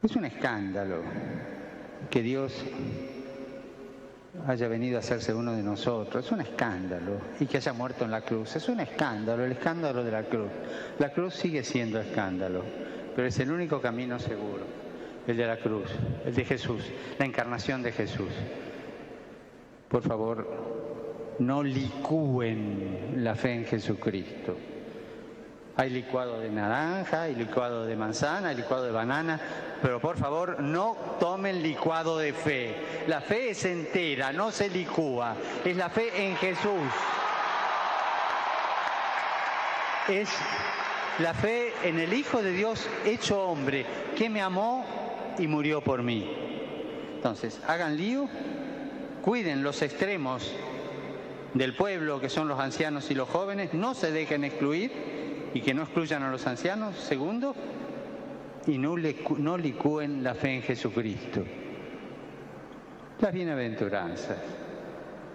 Es un escándalo que Dios haya venido a hacerse uno de nosotros, es un escándalo, y que haya muerto en la cruz, es un escándalo, el escándalo de la cruz. La cruz sigue siendo escándalo, pero es el único camino seguro, el de la cruz, el de Jesús, la encarnación de Jesús. Por favor, no licúen la fe en Jesucristo. Hay licuado de naranja, hay licuado de manzana, hay licuado de banana, pero por favor no tomen licuado de fe. La fe es entera, no se licúa. Es la fe en Jesús. Es la fe en el Hijo de Dios hecho hombre, que me amó y murió por mí. Entonces, hagan lío, cuiden los extremos del pueblo, que son los ancianos y los jóvenes, no se dejen excluir, y que no excluyan a los ancianos. Segundo, y no licúen la fe en Jesucristo. Las bienaventuranzas.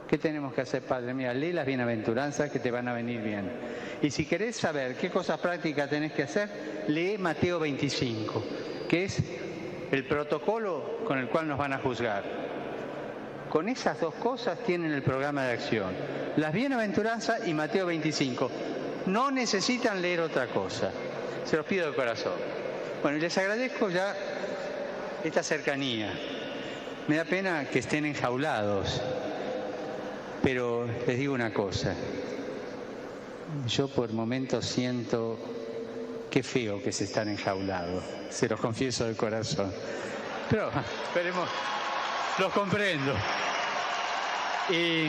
¿Qué tenemos que hacer, Padre? Mira, lee las bienaventuranzas que te van a venir bien. Y si querés saber qué cosas prácticas tenés que hacer, lee Mateo 25, que es el protocolo con el cual nos van a juzgar. Con esas dos cosas tienen el programa de acción. Las bienaventuranzas y Mateo 25. No necesitan leer otra cosa. Se los pido de corazón. Bueno, y les agradezco ya esta cercanía. Me da pena que estén enjaulados, pero les digo una cosa. Yo por momentos siento qué feo que se están enjaulados. Se los confieso de corazón. Pero esperemos, los comprendo. Y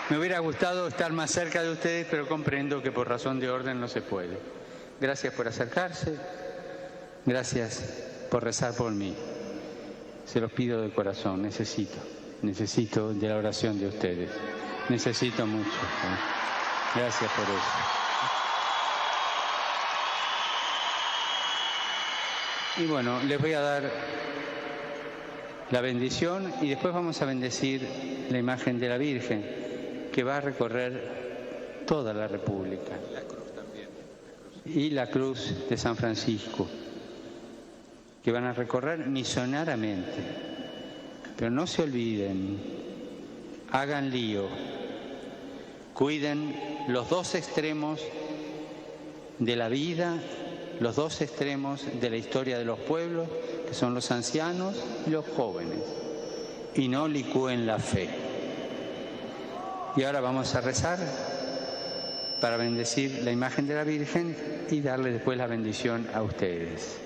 me hubiera gustado estar más cerca de ustedes, pero comprendo que por razón de orden no se puede. Gracias por acercarse, gracias por rezar por mí. Se los pido de corazón, necesito de la oración de ustedes. Necesito mucho. Gracias por eso. Y bueno, les voy a dar la bendición y después vamos a bendecir la imagen de la Virgen, que va a recorrer toda la República. La cruz también. Y la cruz de San Francisco, que van a recorrer misionariamente. Pero no se olviden, hagan lío, cuiden los dos extremos de la vida, los dos extremos de la historia de los pueblos, que son los ancianos y los jóvenes, y no licúen la fe. Y ahora vamos a rezar para bendecir la imagen de la Virgen y darle después la bendición a ustedes.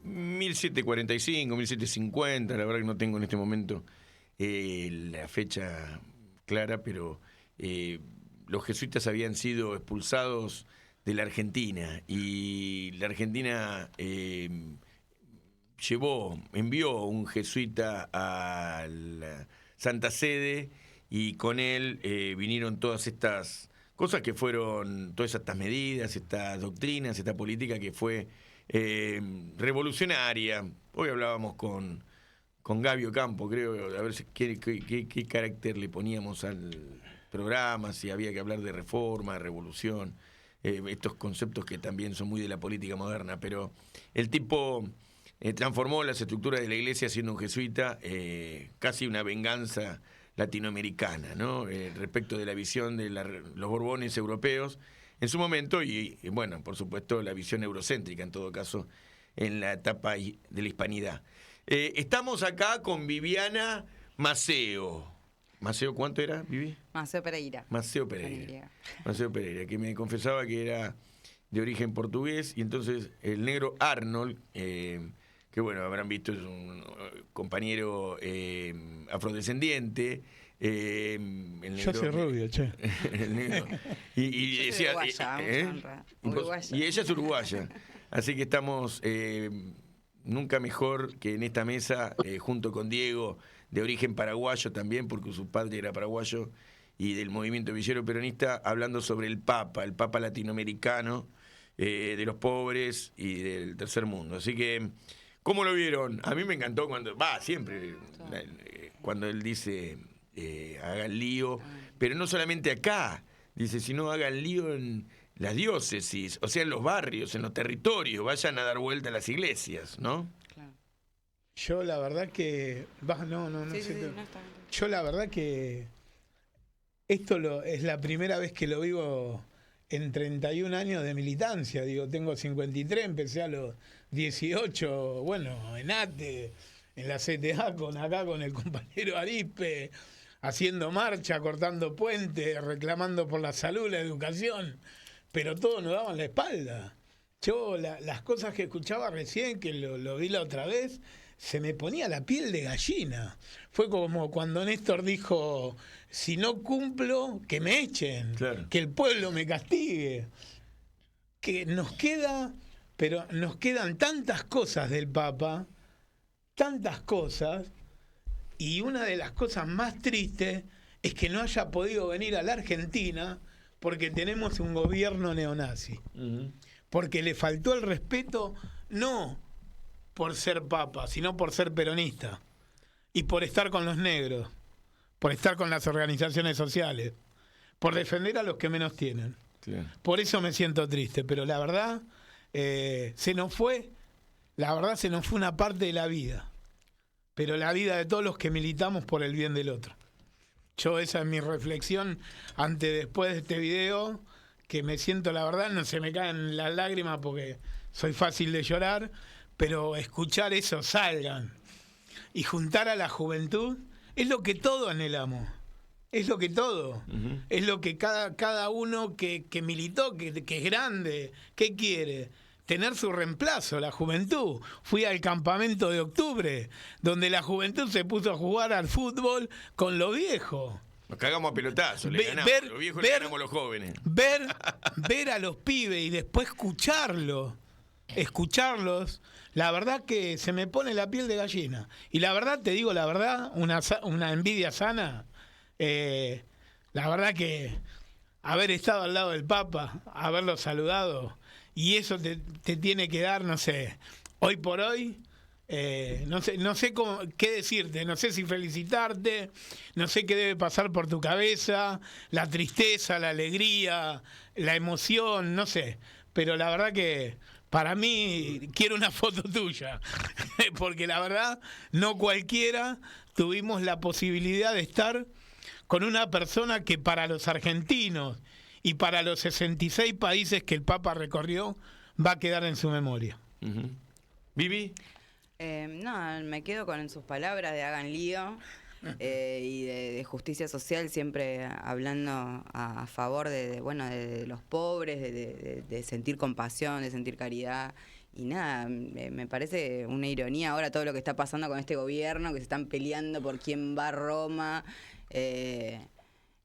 ¿1745, 1750? La verdad que no tengo en este momento la fecha clara, pero los jesuitas habían sido expulsados de la Argentina, y la Argentina envió un jesuita a la Santa Sede, y con él vinieron todas estas cosas que fueron, todas estas medidas, estas doctrinas, esta política que fue revolucionaria. Hoy hablábamos con Gaby Ocampo, creo, a ver qué carácter le poníamos al programa, si había que hablar de reforma, de revolución. Estos conceptos que también son muy de la política moderna, pero el tipo transformó las estructuras de la iglesia siendo un jesuita, casi una venganza latinoamericana, ¿no? Respecto de la visión de los Borbones europeos en su momento y, bueno, por supuesto, la visión eurocéntrica, en todo caso, en la etapa de la hispanidad. Estamos acá con Viviana Maceo. ¿Maceo cuánto era, Vivi? Maceo Pereira. Maceo Pereira. Maceo Pereira, que me confesaba que era de origen portugués, y entonces el negro Arnold, que bueno, habrán visto, es un compañero afrodescendiente. El negro, yo soy rubio, che. El negro. Y decía, uruguaya. Y ella es uruguaya. Así que estamos nunca mejor que en esta mesa, junto con Diego, de origen paraguayo también, porque su padre era paraguayo, y del movimiento villero peronista, hablando sobre el Papa latinoamericano, de los pobres y del tercer mundo. Así que, ¿cómo lo vieron? A mí me encantó siempre, cuando él dice, hagan lío, pero no solamente acá, dice, sino hagan lío en las diócesis, o sea, en los barrios, en los territorios, vayan a dar vuelta a las iglesias, ¿no? Yo la verdad que... Yo la verdad que esto es la primera vez que lo vivo en 31 años de militancia. Digo, tengo 53, empecé a los 18, bueno, en ATE, en la CTA, con el compañero Arispe, haciendo marcha, cortando puentes, reclamando por la salud, la educación, pero todos nos daban la espalda. Yo las cosas que escuchaba recién, que lo vi la otra vez, se me ponía la piel de gallina. Fue como cuando Néstor dijo, si no cumplo, que me echen, claro, que el pueblo me castigue. Que nos quedan tantas cosas del Papa, tantas cosas, y una de las cosas más tristes es que no haya podido venir a la Argentina porque tenemos un gobierno neonazi. Uh-huh. Porque le faltó el respeto, no por ser papa, sino por ser peronista y por estar con los negros, por estar con las organizaciones sociales, por defender a los que menos tienen. Sí. Por eso me siento triste, pero la verdad se nos fue una parte de la vida, pero la vida de todos los que militamos por el bien del otro. Esa es mi reflexión después de este video, que me siento, la verdad, no se me caen las lágrimas porque soy fácil de llorar, pero escuchar eso, salgan, y juntar a la juventud, es lo que todos anhelamos, es lo que todo, uh-huh, es lo que cada uno que militó, que es grande, ¿qué quiere? Tener su reemplazo, la juventud. Fui al campamento de octubre, donde la juventud se puso a jugar al fútbol con los viejos. Nos cagamos a pelotazos, le ganamos a los viejos, le ganamos a los jóvenes. Ver a los pibes y después escucharlos, la verdad que se me pone la piel de gallina. Y la verdad, te digo la verdad, una envidia sana, la verdad que haber estado al lado del Papa, haberlo saludado, y eso te tiene que dar, no sé, hoy por hoy, no sé qué decirte, no sé si felicitarte, no sé qué debe pasar por tu cabeza, la tristeza, la alegría, la emoción, no sé, pero la verdad que para mí quiero una foto tuya, porque la verdad no cualquiera tuvimos la posibilidad de estar con una persona que para los argentinos y para los 66 países que el Papa recorrió va a quedar en su memoria. Uh-huh. ¿Vivi? No, me quedo con sus palabras de hagan lío y de justicia social, siempre hablando a favor de los pobres, de sentir compasión, de sentir caridad. Y nada, me parece una ironía ahora todo lo que está pasando con este gobierno, que se están peleando por quién va a Roma,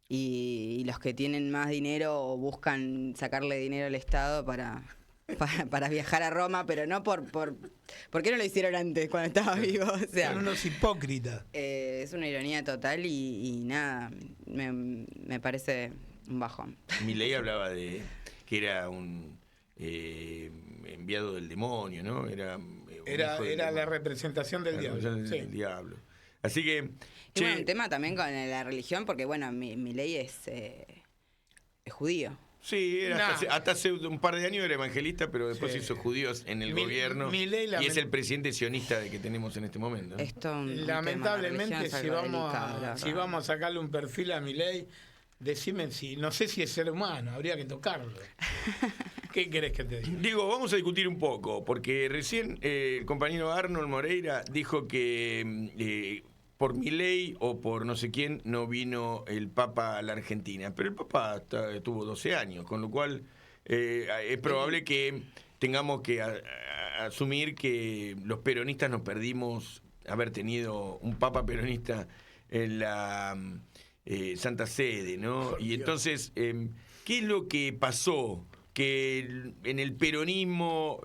y los que tienen más dinero buscan sacarle dinero al Estado para viajar a Roma, pero no ¿por qué no lo hicieron antes, cuando estaba vivo? O sea, son unos hipócritas. Es una ironía total y nada, me parece un bajón. Milei hablaba de que era un enviado del demonio, ¿no? Era la representación del diablo. Del diablo. Así que... Y bueno, un tema también con la religión, porque bueno, Milei es judío. Sí, era hasta hace un par de años era evangelista, pero después hizo judíos en el gobierno. Milei, y es el presidente sionista que tenemos en este momento. Lamentablemente, si vamos a sacarle un perfil a Milei, decime si, no sé si es ser humano, habría que tocarlo. ¿Qué querés que te diga? Digo, vamos a discutir un poco, porque recién el compañero Arnold Moreira dijo que por Milei o por no sé quién no vino el Papa a la Argentina, pero el Papa tuvo 12 años, con lo cual es probable que tengamos que asumir que los peronistas nos perdimos haber tenido un Papa peronista en la Santa Sede, ¿no? Y entonces, ¿qué es lo que pasó? Que en el peronismo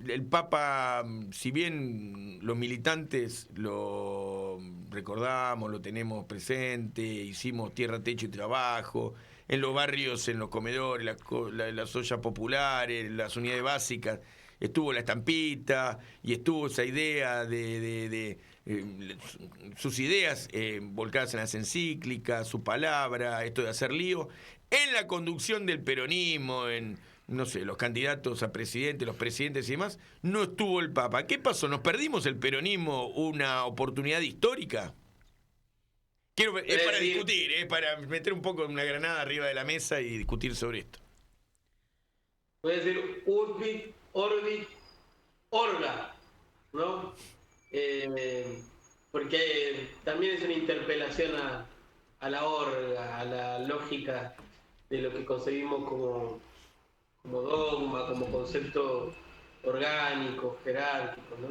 el Papa, si bien los militantes lo recordamos, lo tenemos presente, hicimos tierra, techo y trabajo, en los barrios, en los comedores, las ollas populares, las unidades básicas, estuvo la estampita y estuvo esa idea de sus ideas volcadas en las encíclicas, su palabra, esto de hacer lío, en la conducción del peronismo, en, no sé, los candidatos a presidente, los presidentes y demás, no estuvo el Papa. ¿Qué pasó? ¿Nos perdimos el peronismo una oportunidad histórica? Es para discutir, es para meter un poco una granada arriba de la mesa y discutir sobre esto. Puede decir Urbit, Orbit, Orga, ¿no? Porque también es una interpelación a la orga, a la lógica de lo que concebimos como dogma, como concepto orgánico, jerárquico, ¿no?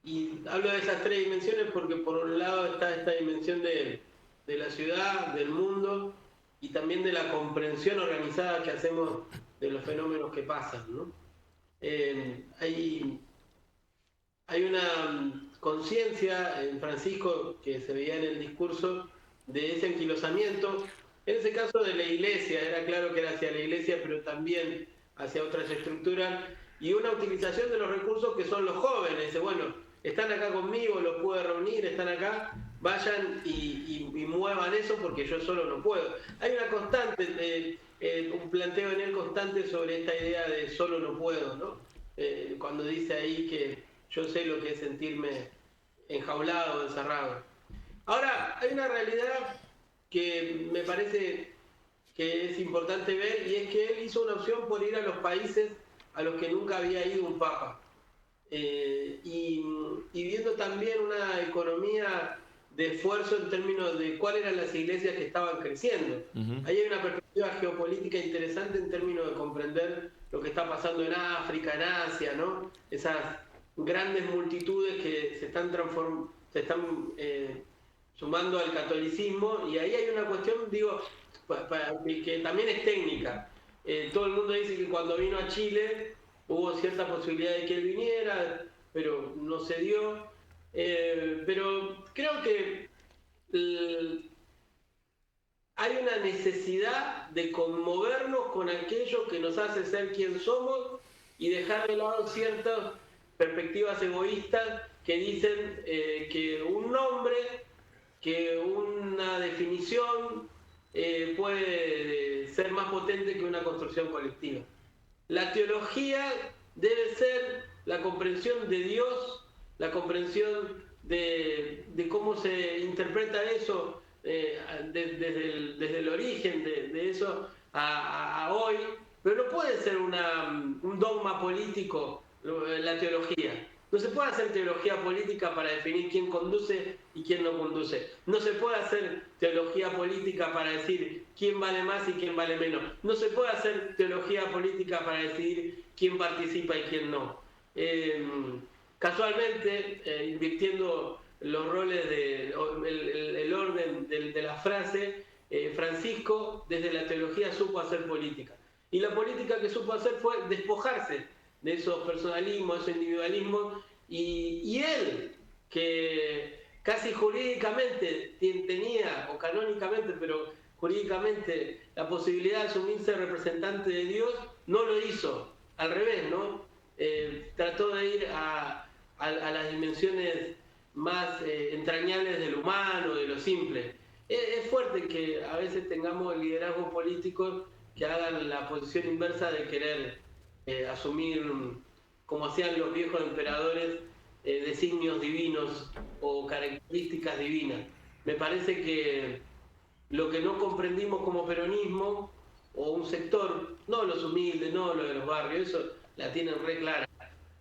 Y hablo de esas tres dimensiones porque por un lado está esta dimensión de la ciudad, del mundo y también de la comprensión organizada que hacemos de los fenómenos que pasan, ¿no? Hay una conciencia en Francisco que se veía en el discurso de ese anquilosamiento, en ese caso de la iglesia, era claro que era hacia la iglesia, pero también hacia otras estructuras, y una utilización de los recursos que son los jóvenes. Dice, bueno, están acá conmigo, los puedo reunir, están acá, vayan y muevan eso porque yo solo no puedo. Hay una constante, un planteo en él constante sobre esta idea de solo no puedo, ¿no? Cuando dice ahí que yo sé lo que es sentirme enjaulado, encerrado. Ahora, hay una realidad que me parece que es importante ver, y es que él hizo una opción por ir a los países a los que nunca había ido un papa. Y viendo también una economía de esfuerzo en términos de cuáles eran las iglesias que estaban creciendo. Ahí hay una perspectiva geopolítica interesante en términos de comprender lo que está pasando en África, en Asia, ¿no? Esas grandes multitudes que se están sumando al catolicismo, y ahí hay una cuestión, digo, que también es técnica. Todo el mundo dice que cuando vino a Chile hubo cierta posibilidad de que él viniera, pero no se dio. Pero creo que hay una necesidad de conmovernos con aquello que nos hace ser quien somos y dejar de lado ciertas perspectivas egoístas que dicen que un nombre, que una definición puede ser más potente que una construcción colectiva. La teología debe ser la comprensión de Dios, la comprensión de cómo se interpreta eso desde el origen de eso a hoy, pero no puede ser un dogma político la teología. No se puede hacer teología política para definir quién conduce y quién no conduce. No se puede hacer teología política para decir quién vale más y quién vale menos. No se puede hacer teología política para decidir quién participa y quién no. Casualmente, invirtiendo los roles, el orden de la frase, Francisco desde la teología supo hacer política. Y la política que supo hacer fue despojarse de esos personalismos, de esos individualismos, y él, que casi jurídicamente tenía, o canónicamente, pero jurídicamente, la posibilidad de asumirse representante de Dios, no lo hizo, al revés, ¿no? Trató de ir a las dimensiones más entrañables del humano, de lo simple. Es fuerte que a veces tengamos liderazgos políticos que hagan la posición inversa de querer asumir, como hacían los viejos emperadores, designios divinos o características divinas. Me parece que lo que no comprendimos como peronismo, o un sector, no los humildes, no los de los barrios, eso la tienen re clara.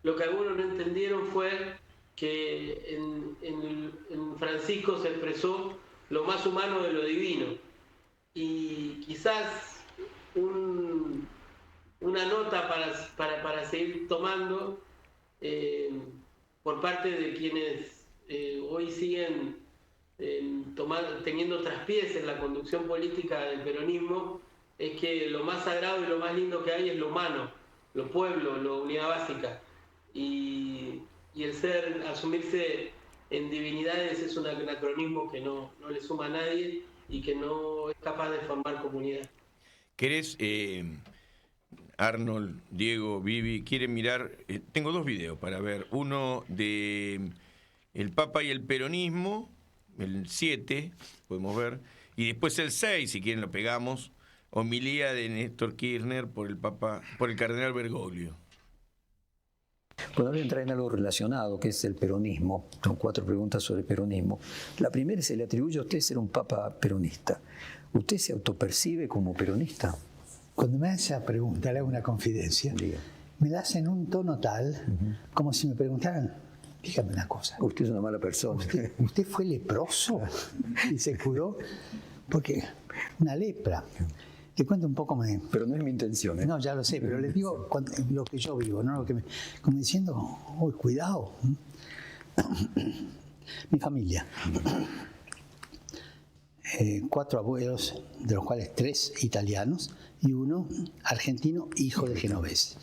Lo que algunos no entendieron fue que en Francisco se expresó lo más humano de lo divino. Y quizás una nota para seguir tomando por parte de quienes hoy siguen teniendo traspiés en la conducción política del peronismo, es que lo más sagrado y lo más lindo que hay es lo humano, lo pueblo, la unidad básica. Y el asumirse en divinidades es un anacronismo que no le suma a nadie y que no es capaz de formar comunidad. ¿Querés, Arnold, Diego, Vivi, quieren mirar? Tengo 2 videos para ver. Uno de el Papa y el peronismo, el 7, podemos ver, y después el 6, si quieren lo pegamos, homilía de Néstor Kirchner por el cardenal Bergoglio. Bueno, voy a entrar en algo relacionado, que es el peronismo. Son 4 preguntas sobre el peronismo. La primera se le atribuye a usted ser un papa peronista. ¿Usted se autopercibe como peronista? Cuando me hace esa pregunta, le hago una confidencia. Diga. Me la hacen en un tono tal, como si me preguntaran, dígame una cosa. Usted es una mala persona. ¿Usted fue leproso y se curó? Porque una lepra. Le cuento un poco. Pero no es mi intención, ¿eh? No, ya lo sé, pero les digo lo que yo vivo, ¿no? Como diciendo, oh, cuidado. Mi familia. 4 abuelos, de los cuales 3 italianos y 1 argentino, hijo de genoveses.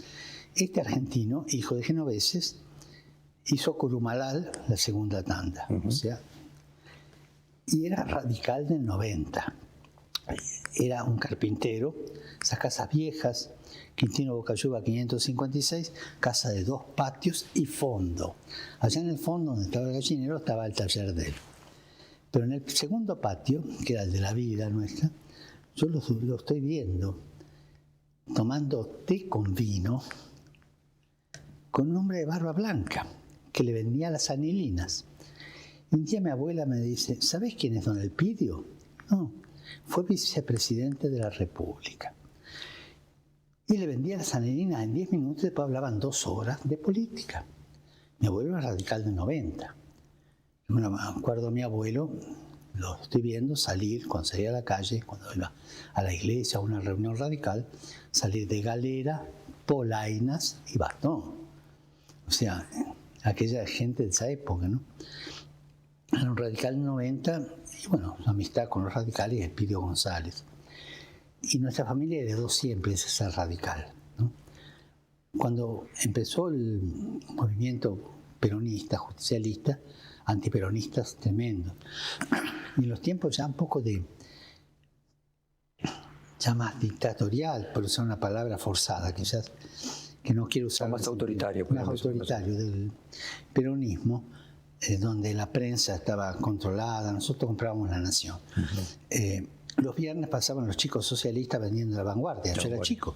Este argentino, hijo de genoveses, hizo Curumalal la segunda tanda, o sea, y era radical del 90. Era un carpintero, esas casas viejas, Quintino Bocayuba 556, casa de 2 patios y fondo. Allá en el fondo, donde estaba el gallinero, estaba el taller de él. Pero en el segundo patio, que era el de la vida nuestra, yo lo estoy viendo tomando té con vino con un hombre de barba blanca que le vendía las anilinas. Y un día mi abuela me dice, ¿sabés quién es don Elpidio? No, fue vicepresidente de la República. Y le vendía las anilinas en 10 minutos, después hablaban 2 horas de política. Mi abuelo era radical de 90. Me acuerdo a mi abuelo, lo estoy viendo salir, cuando salía a la calle, cuando iba a la iglesia, a una reunión radical, salir de galera, polainas y bastón. O sea, aquella gente de esa época, ¿no? Era un radical en 90, y bueno, la amistad con los radicales es Elpidio González. Y nuestra familia heredó siempre ese ser radical, ¿no? Cuando empezó el movimiento peronista, justicialista, antiperonistas tremendos. Y en los tiempos ya un poco ya más dictatorial, por usar una palabra forzada, quizás, que no quiero usar. Más autoritario. Más autoritario del peronismo, donde la prensa estaba controlada, nosotros comprábamos La Nación. Los viernes pasaban los chicos socialistas vendiendo La Vanguardia, yo era chico.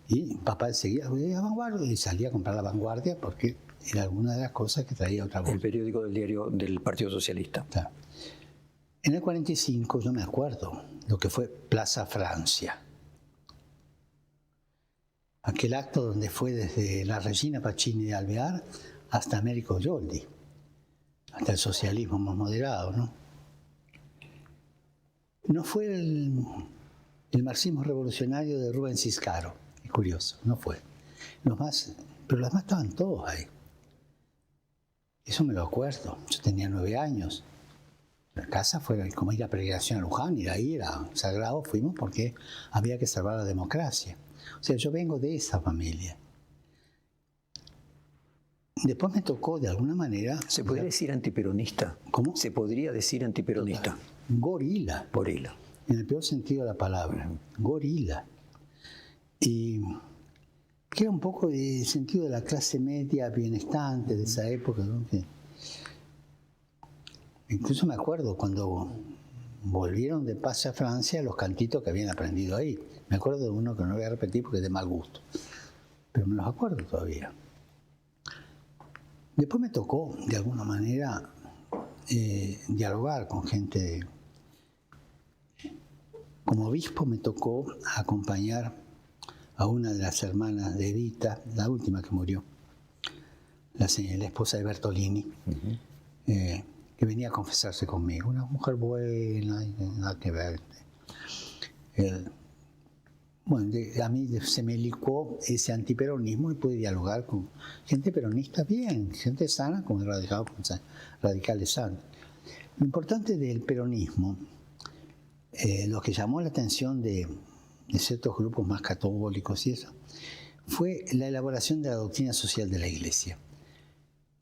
Y papá seguía La Vanguardia y salía a comprar La Vanguardia porque era alguna de las cosas que traía otra voz. El periódico del diario del Partido Socialista. Claro. En el 45 yo me acuerdo lo que fue Plaza Francia. Aquel acto donde fue desde la Regina Pacini de Alvear hasta Américo Yoldi, hasta el socialismo más moderado, ¿no? No fue el marxismo revolucionario de Rubén Ciscaro, es curioso, no fue. Pero los demás estaban todos ahí. Eso me lo acuerdo, yo tenía 9 años. La casa fue como ir a peregrinación a Luján, y de ahí era sagrado, fuimos porque había que salvar la democracia. O sea, yo vengo de esa familia. Después me tocó, de alguna manera... ¿Se podría decir antiperonista? ¿Cómo? Se podría decir antiperonista. Gorila. Gorila. En el peor sentido de la palabra. Gorila. Y que era un poco el sentido de la clase media bienestante de esa época, ¿no? Que incluso me acuerdo cuando volvieron de paz a Francia los cantitos que habían aprendido ahí. Me acuerdo de uno que no voy a repetir porque es de mal gusto, pero me los acuerdo todavía. Después me tocó, de alguna manera, dialogar con gente. Como obispo me tocó acompañar a una de las hermanas de Evita, la última que murió, la esposa de Bertolini, que venía a confesarse conmigo. Una mujer buena, nada que ver. A mí se me licuó ese antiperonismo y pude dialogar con gente peronista bien, gente sana con radicales sanos. Lo importante del peronismo, lo que llamó la atención de ciertos grupos más católicos y eso, fue la elaboración de la doctrina social de la Iglesia.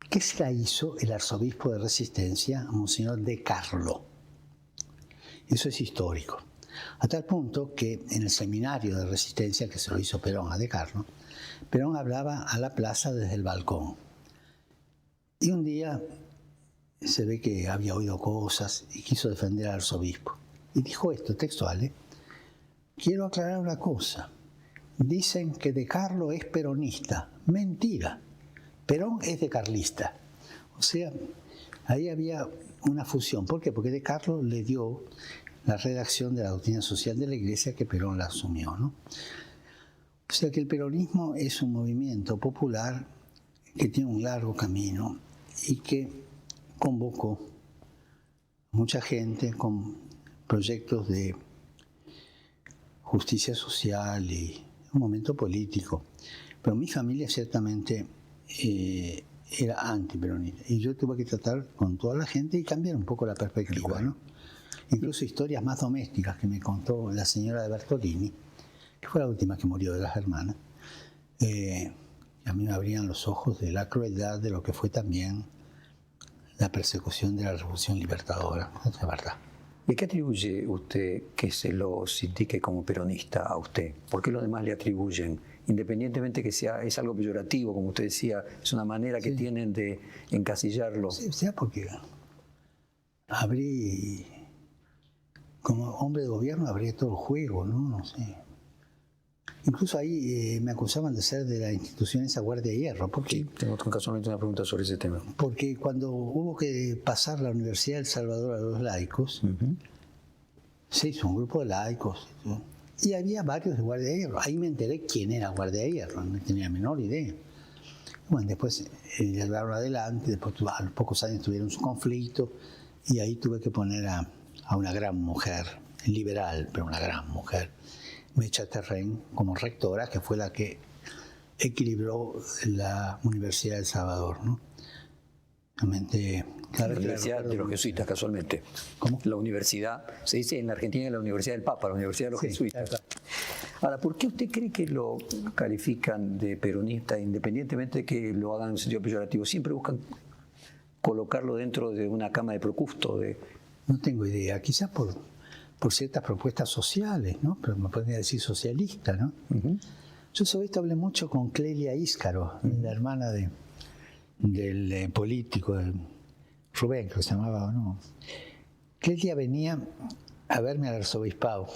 ¿Qué se la hizo el arzobispo de Resistencia, Monseñor De Carlo? Eso es histórico. A tal punto que en el seminario de Resistencia, que se lo hizo Perón a De Carlo, Perón hablaba a la plaza desde el balcón. Y un día se ve que había oído cosas y quiso defender al arzobispo. Y dijo esto, textual, quiero aclarar una cosa. Dicen que De Carlo es peronista. Mentira. Perón es de carlista. O sea, ahí había una fusión. ¿Por qué? Porque De Carlo le dio la redacción de la doctrina social de la Iglesia que Perón la asumió, ¿no? O sea que el peronismo es un movimiento popular que tiene un largo camino y que convocó mucha gente con proyectos de justicia social y un momento político. Pero mi familia ciertamente era antiperonista y yo tuve que tratar con toda la gente y cambiar un poco la perspectiva, ¿no? Incluso historias más domésticas que me contó la señora de Bertolini, que fue la última que murió de las hermanas, a mí me abrían los ojos de la crueldad de lo que fue también la persecución de la Revolución Libertadora. Esa es verdad. ¿Y qué atribuye usted que se lo indique como peronista a usted? ¿Por qué los demás le atribuyen? Independientemente que es algo peyorativo, como usted decía, es una manera que tienen de encasillarlo. Sí, o sea, porque como hombre de gobierno abrí todo el juego, ¿no? No sé. Incluso ahí me acusaban de ser de la institución esa Guardia de Hierro. Sí, tengo casualmente una pregunta sobre ese tema. Porque cuando hubo que pasar la Universidad de El Salvador a los laicos, se hizo un grupo de laicos, ¿no? Y había varios de Guardia de Hierro. Ahí me enteré quién era Guardia de Hierro, no tenía la menor idea. Bueno, después llevaron adelante, después a los pocos años tuvieron su conflicto y ahí tuve que poner a una gran mujer, liberal, pero una gran mujer, Mecha Terren, como rectora, que fue la que equilibró la Universidad de El Salvador, ¿no? Realmente, la Universidad de los Jesuitas, casualmente. ¿Cómo? La universidad, se dice en la Argentina la Universidad del Papa, la Universidad de los Jesuitas. Claro. Ahora, ¿por qué usted cree que lo califican de peronista, independientemente de que lo hagan en sentido peyorativo? Siempre buscan colocarlo dentro de una cama de Procusto. No tengo idea, quizás por ciertas propuestas sociales, ¿no? Pero me podría decir socialista, ¿no? Yo sobre esto hablé mucho con Clelia Íscaro, la hermana del político, Rubén, que se llamaba, ¿no? Clelia venía a verme al arzobispado,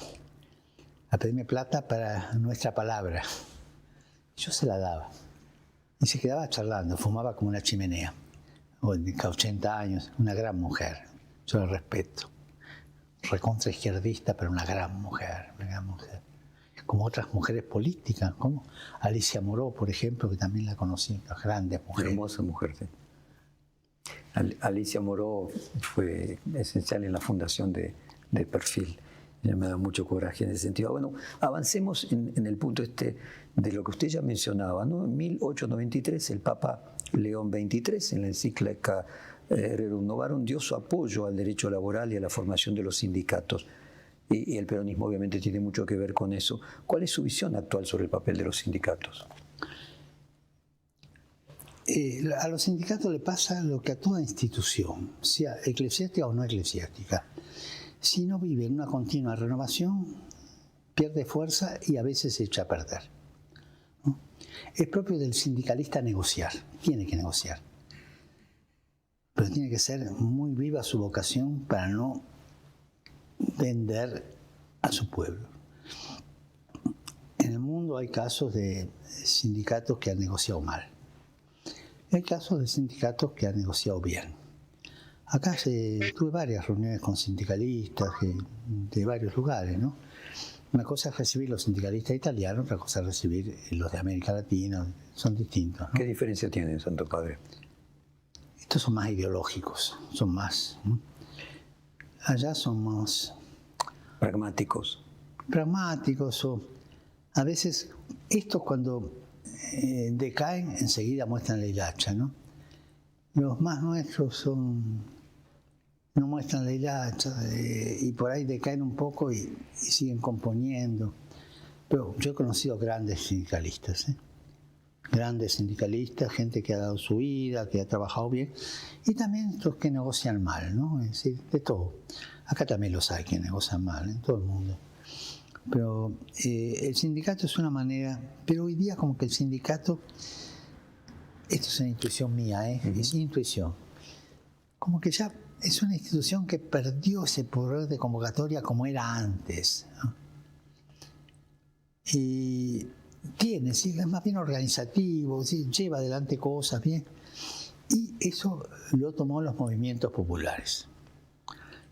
a pedirme plata para nuestra palabra. Yo se la daba. Y se quedaba charlando, fumaba como una chimenea. De 80 años, una gran mujer. Yo la respeto. Recontra izquierdista, pero una gran mujer. Como otras mujeres políticas, como Alicia Moró, por ejemplo, que también la conocí, las grandes mujeres. Hermosa mujer, sí. Alicia Moró fue esencial en la fundación de Perfil. Ya me da mucho coraje en ese sentido. Bueno, avancemos en el punto de lo que usted ya mencionaba, ¿no? En 1893 el Papa León XXIII, en la encíclica Rerum Novarum, dio su apoyo al derecho laboral y a la formación de los sindicatos. Y el peronismo obviamente tiene mucho que ver con eso. ¿Cuál es su visión actual sobre el papel de los sindicatos? A los sindicatos le pasa lo que a toda institución, sea eclesiástica o no eclesiástica. Si no vive en una continua renovación, pierde fuerza y a veces se echa a perder, ¿no? Es propio del sindicalista negociar, tiene que negociar. Pero tiene que ser muy viva su vocación para no vender a su pueblo. En el mundo hay casos de sindicatos que han negociado mal. Hay casos de sindicatos que han negociado bien. Acá tuve varias reuniones con sindicalistas de varios lugares, ¿no? Una cosa es recibir los sindicalistas italianos, otra cosa es recibir los de América Latina, son distintos, ¿no? ¿Qué diferencia tienen, Santo Padre? Estos son más ideológicos, son más, ¿no? Allá son más pragmáticos o a veces estos cuando decaen enseguida muestran la hilacha, ¿no? Los más nuestros no muestran la hilacha y por ahí decaen un poco y siguen componiendo. Pero yo he conocido grandes sindicalistas, grandes sindicalistas, gente que ha dado su vida, que ha trabajado bien, y también estos que negocian mal, ¿no? Es decir, de todo. Acá también los hay que negocian mal, en todo el mundo. Pero el sindicato es una manera, pero hoy día como que el sindicato, esto es una intuición mía, es intuición, como que ya es una institución que perdió ese poder de convocatoria como era antes, ¿no? Y tiene, sí, es más bien organizativo, sí, lleva adelante cosas bien, y eso lo tomó los movimientos populares,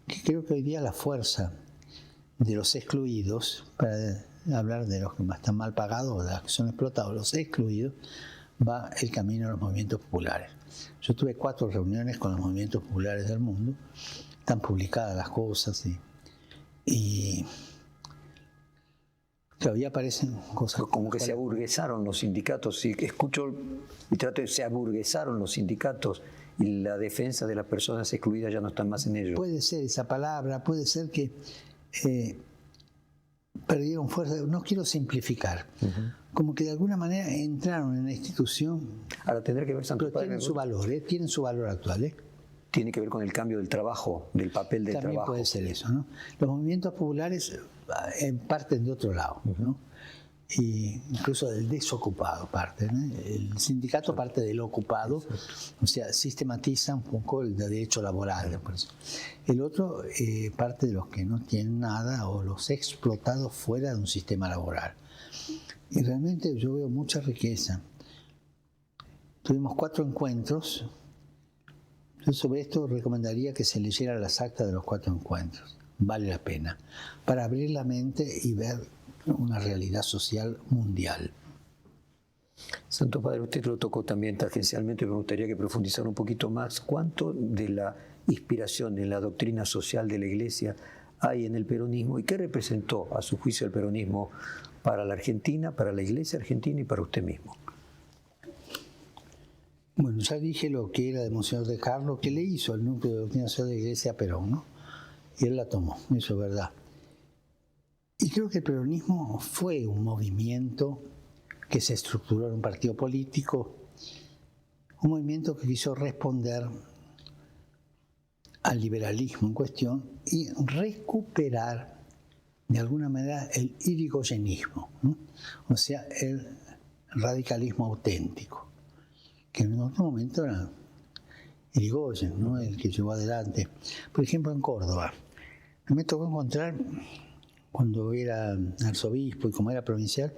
que creo que hoy día la fuerza de los excluidos, para hablar de los que están mal pagados, de los que son explotados, los excluidos, va el camino de los movimientos populares. Yo tuve 4 reuniones con los movimientos populares del mundo, están publicadas las cosas y todavía aparecen cosas como que se aburguesaron los sindicatos. Si escucho y trato de se aburguesaron los sindicatos y la defensa de las personas excluidas ya no están más en ellos. Puede ser esa palabra, puede ser que perdieron fuerza, no quiero simplificar, como que de alguna manera entraron en la institución. Ahora tendrá que ver, Santo pero Padre, tienen su valor actual, Tiene que ver con el cambio del trabajo, del papel del También trabajo. Puede ser eso, ¿no? Los movimientos populares parten de otro lado, ¿no? Y incluso del desocupado parte, ¿no? El sindicato parte del ocupado, o sea, sistematiza un poco el derecho laboral. Por eso. El otro parte de los que no tienen nada o los explotados fuera de un sistema laboral. Y realmente yo veo mucha riqueza. Tuvimos 4 encuentros. Yo sobre esto recomendaría que se leyera las actas de los 4 encuentros. Vale la pena. Para abrir la mente y ver una realidad social mundial. Santo Padre, usted lo tocó también tangencialmente, me gustaría que profundizara un poquito más. ¿Cuánto de la inspiración en la doctrina social de la Iglesia hay en el peronismo y qué representó a su juicio el peronismo para la Argentina, para la Iglesia argentina y para usted mismo? Bueno, ya dije lo que era de Monseñor de Carlos, que le hizo el núcleo de doctrina social de la Iglesia a Perón, ¿no? Y él la tomó, eso es verdad. Y creo que el peronismo fue un movimiento que se estructuró en un partido político, un movimiento que quiso responder al liberalismo en cuestión y recuperar de alguna manera el irigoyenismo, ¿no? O sea, el radicalismo auténtico, que en otro momento era Irigoyen, ¿no? El que llevó adelante. Por ejemplo, en Córdoba, me tocó encontrar, cuando era arzobispo y como era provincial,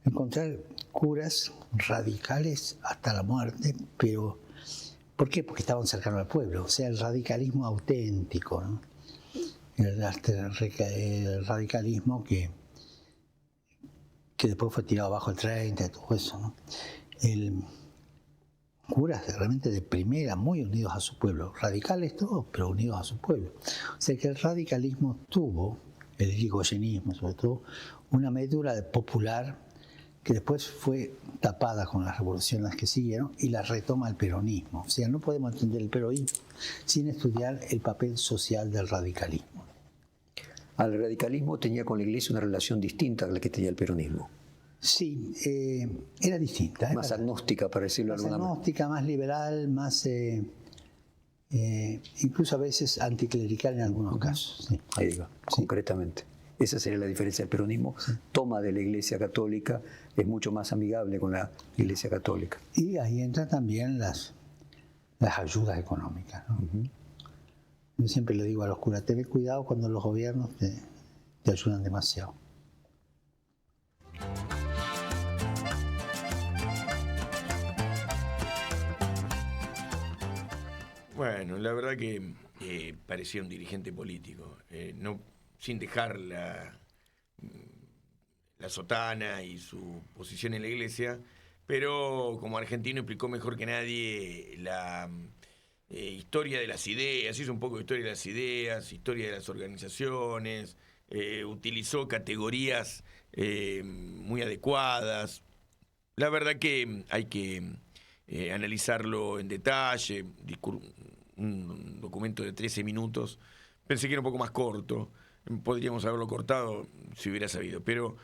encontrar curas radicales hasta la muerte, pero ¿por qué? Porque estaban cercanos al pueblo, o sea, el radicalismo auténtico, ¿no? El radicalismo que después fue tirado abajo el 30, todo eso, ¿no? Curas realmente de primera, muy unidos a su pueblo, radicales todos, pero unidos a su pueblo. O sea que el radicalismo tuvo, el irigoyenismo sobre todo, una médula popular que después fue tapada con las revoluciones que siguieron y la retoma el peronismo. O sea, no podemos entender el peronismo sin estudiar el papel social del radicalismo. Al radicalismo tenía con la Iglesia una relación distinta a la que tenía el peronismo. Sí, era distinta. Más agnóstica, para decirlo de alguna manera. Más agnóstica, más liberal, más incluso a veces anticlerical en algunos casos. Sí. Ahí digo, concretamente. Esa sería la diferencia del peronismo. Toma de la Iglesia Católica, es mucho más amigable con la Iglesia Católica. Y ahí entran también las ayudas económicas, ¿no? Yo siempre le digo a los curas, ten cuidado cuando los gobiernos te ayudan demasiado. Bueno, la verdad que parecía un dirigente político, no, sin dejar la sotana y su posición en la iglesia, pero como argentino explicó mejor que nadie la historia de las ideas, hizo un poco de historia de las ideas, historia de las organizaciones, utilizó categorías muy adecuadas. La verdad que hay que analizarlo en detalle, un documento de 13 minutos, pensé que era un poco más corto, podríamos haberlo cortado si hubiera sabido, pero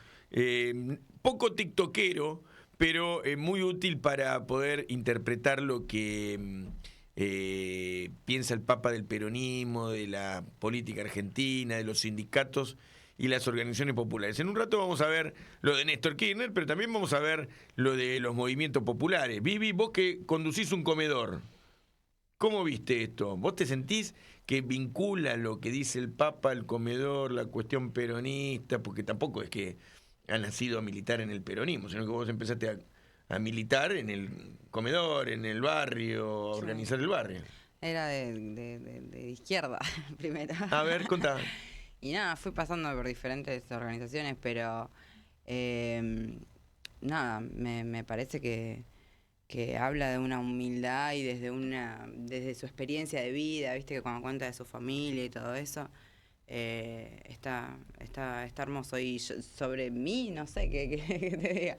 poco tiktokero, pero muy útil para poder interpretar lo que piensa el Papa del peronismo, de la política argentina, de los sindicatos y las organizaciones populares. En un rato vamos a ver lo de Néstor Kirchner, pero también vamos a ver lo de los movimientos populares. Vivi, vos que conducís un comedor, ¿cómo viste esto? ¿Vos te sentís que vincula lo que dice el Papa, el comedor, la cuestión peronista? Porque tampoco es que ha nacido a militar en el peronismo, sino que vos empezaste a militar en el comedor, en el barrio, a organizar el barrio. Era de izquierda, primero. A ver, contá. Y nada, fui pasando por diferentes organizaciones, pero nada, me parece que habla de una humildad y desde su experiencia de vida, viste, que cuando cuenta de su familia y todo eso, está hermoso. Y sobre mí, no sé qué te diga,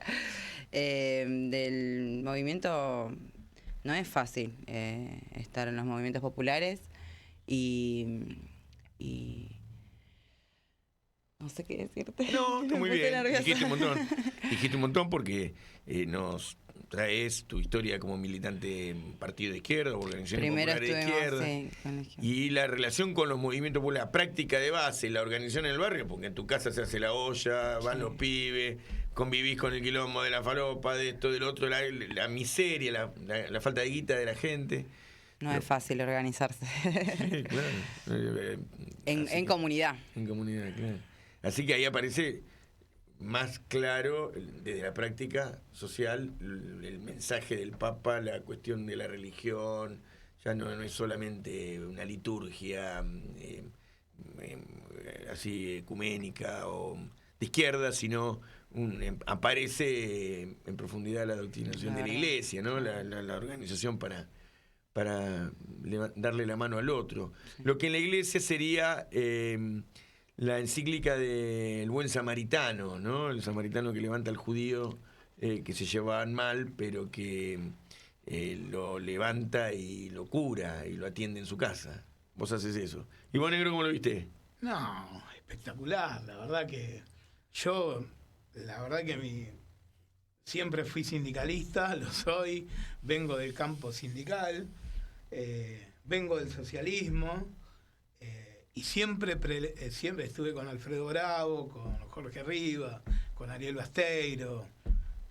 del movimiento, no es fácil estar en los movimientos populares y no sé qué decirte. No, está muy bien. Nerviosa. Dijiste un montón porque nos traes tu historia como militante en partido de izquierda, organizaciones populares de izquierda. Sí, y la relación con los movimientos populares, la práctica de base, la organización en el barrio, porque en tu casa se hace la olla, van los pibes, convivís con el quilombo de la falopa, de esto, del otro, la miseria, la falta de guita de la gente. No es fácil organizarse. Sí, claro. En comunidad. En comunidad, claro. Así que ahí aparece más claro, desde la práctica social, el mensaje del Papa, la cuestión de la religión. Ya no es solamente una liturgia así ecuménica o de izquierda, sino aparece en profundidad la doctrinación de la Iglesia, ¿no? La organización para darle la mano al otro. Lo que en la Iglesia sería la encíclica del buen samaritano, ¿no? El samaritano que levanta al judío que se llevaban mal, pero que lo levanta y lo cura y lo atiende en su casa. Vos haces eso. ¿Y vos, negro, cómo lo viste? No, espectacular. La verdad que siempre fui sindicalista, lo soy, vengo del campo sindical, vengo del socialismo. Y siempre estuve con Alfredo Bravo, con Jorge Riva, con Ariel Basteiro,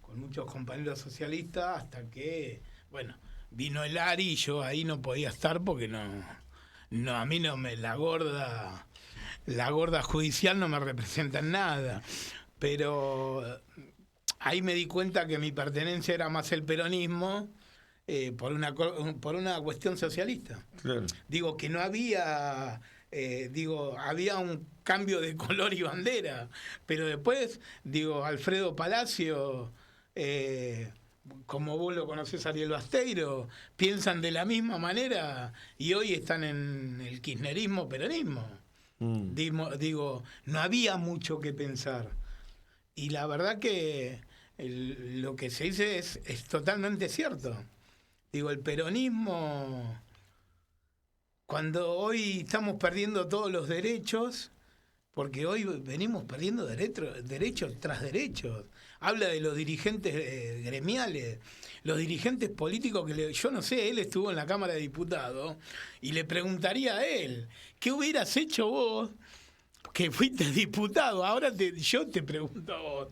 con muchos compañeros socialistas, hasta que, bueno, vino el Ari y yo ahí no podía estar porque a mí la gorda judicial no me representa en nada. Pero ahí me di cuenta que mi pertenencia era más el peronismo por una cuestión socialista. Claro. Digo, que no había... había un cambio de color y bandera, pero después, Alfredo Palacio, como vos lo conocés, Ariel Basteiro, piensan de la misma manera y hoy están en el kirchnerismo, peronismo. No había mucho que pensar. Y la verdad que lo que se dice es totalmente cierto. El peronismo... Cuando hoy estamos perdiendo todos los derechos, porque hoy venimos perdiendo derechos tras derechos. Habla de los dirigentes gremiales, los dirigentes políticos yo no sé, él estuvo en la Cámara de Diputados y le preguntaría a él, ¿qué hubieras hecho vos que fuiste diputado? Ahora yo te pregunto a vos,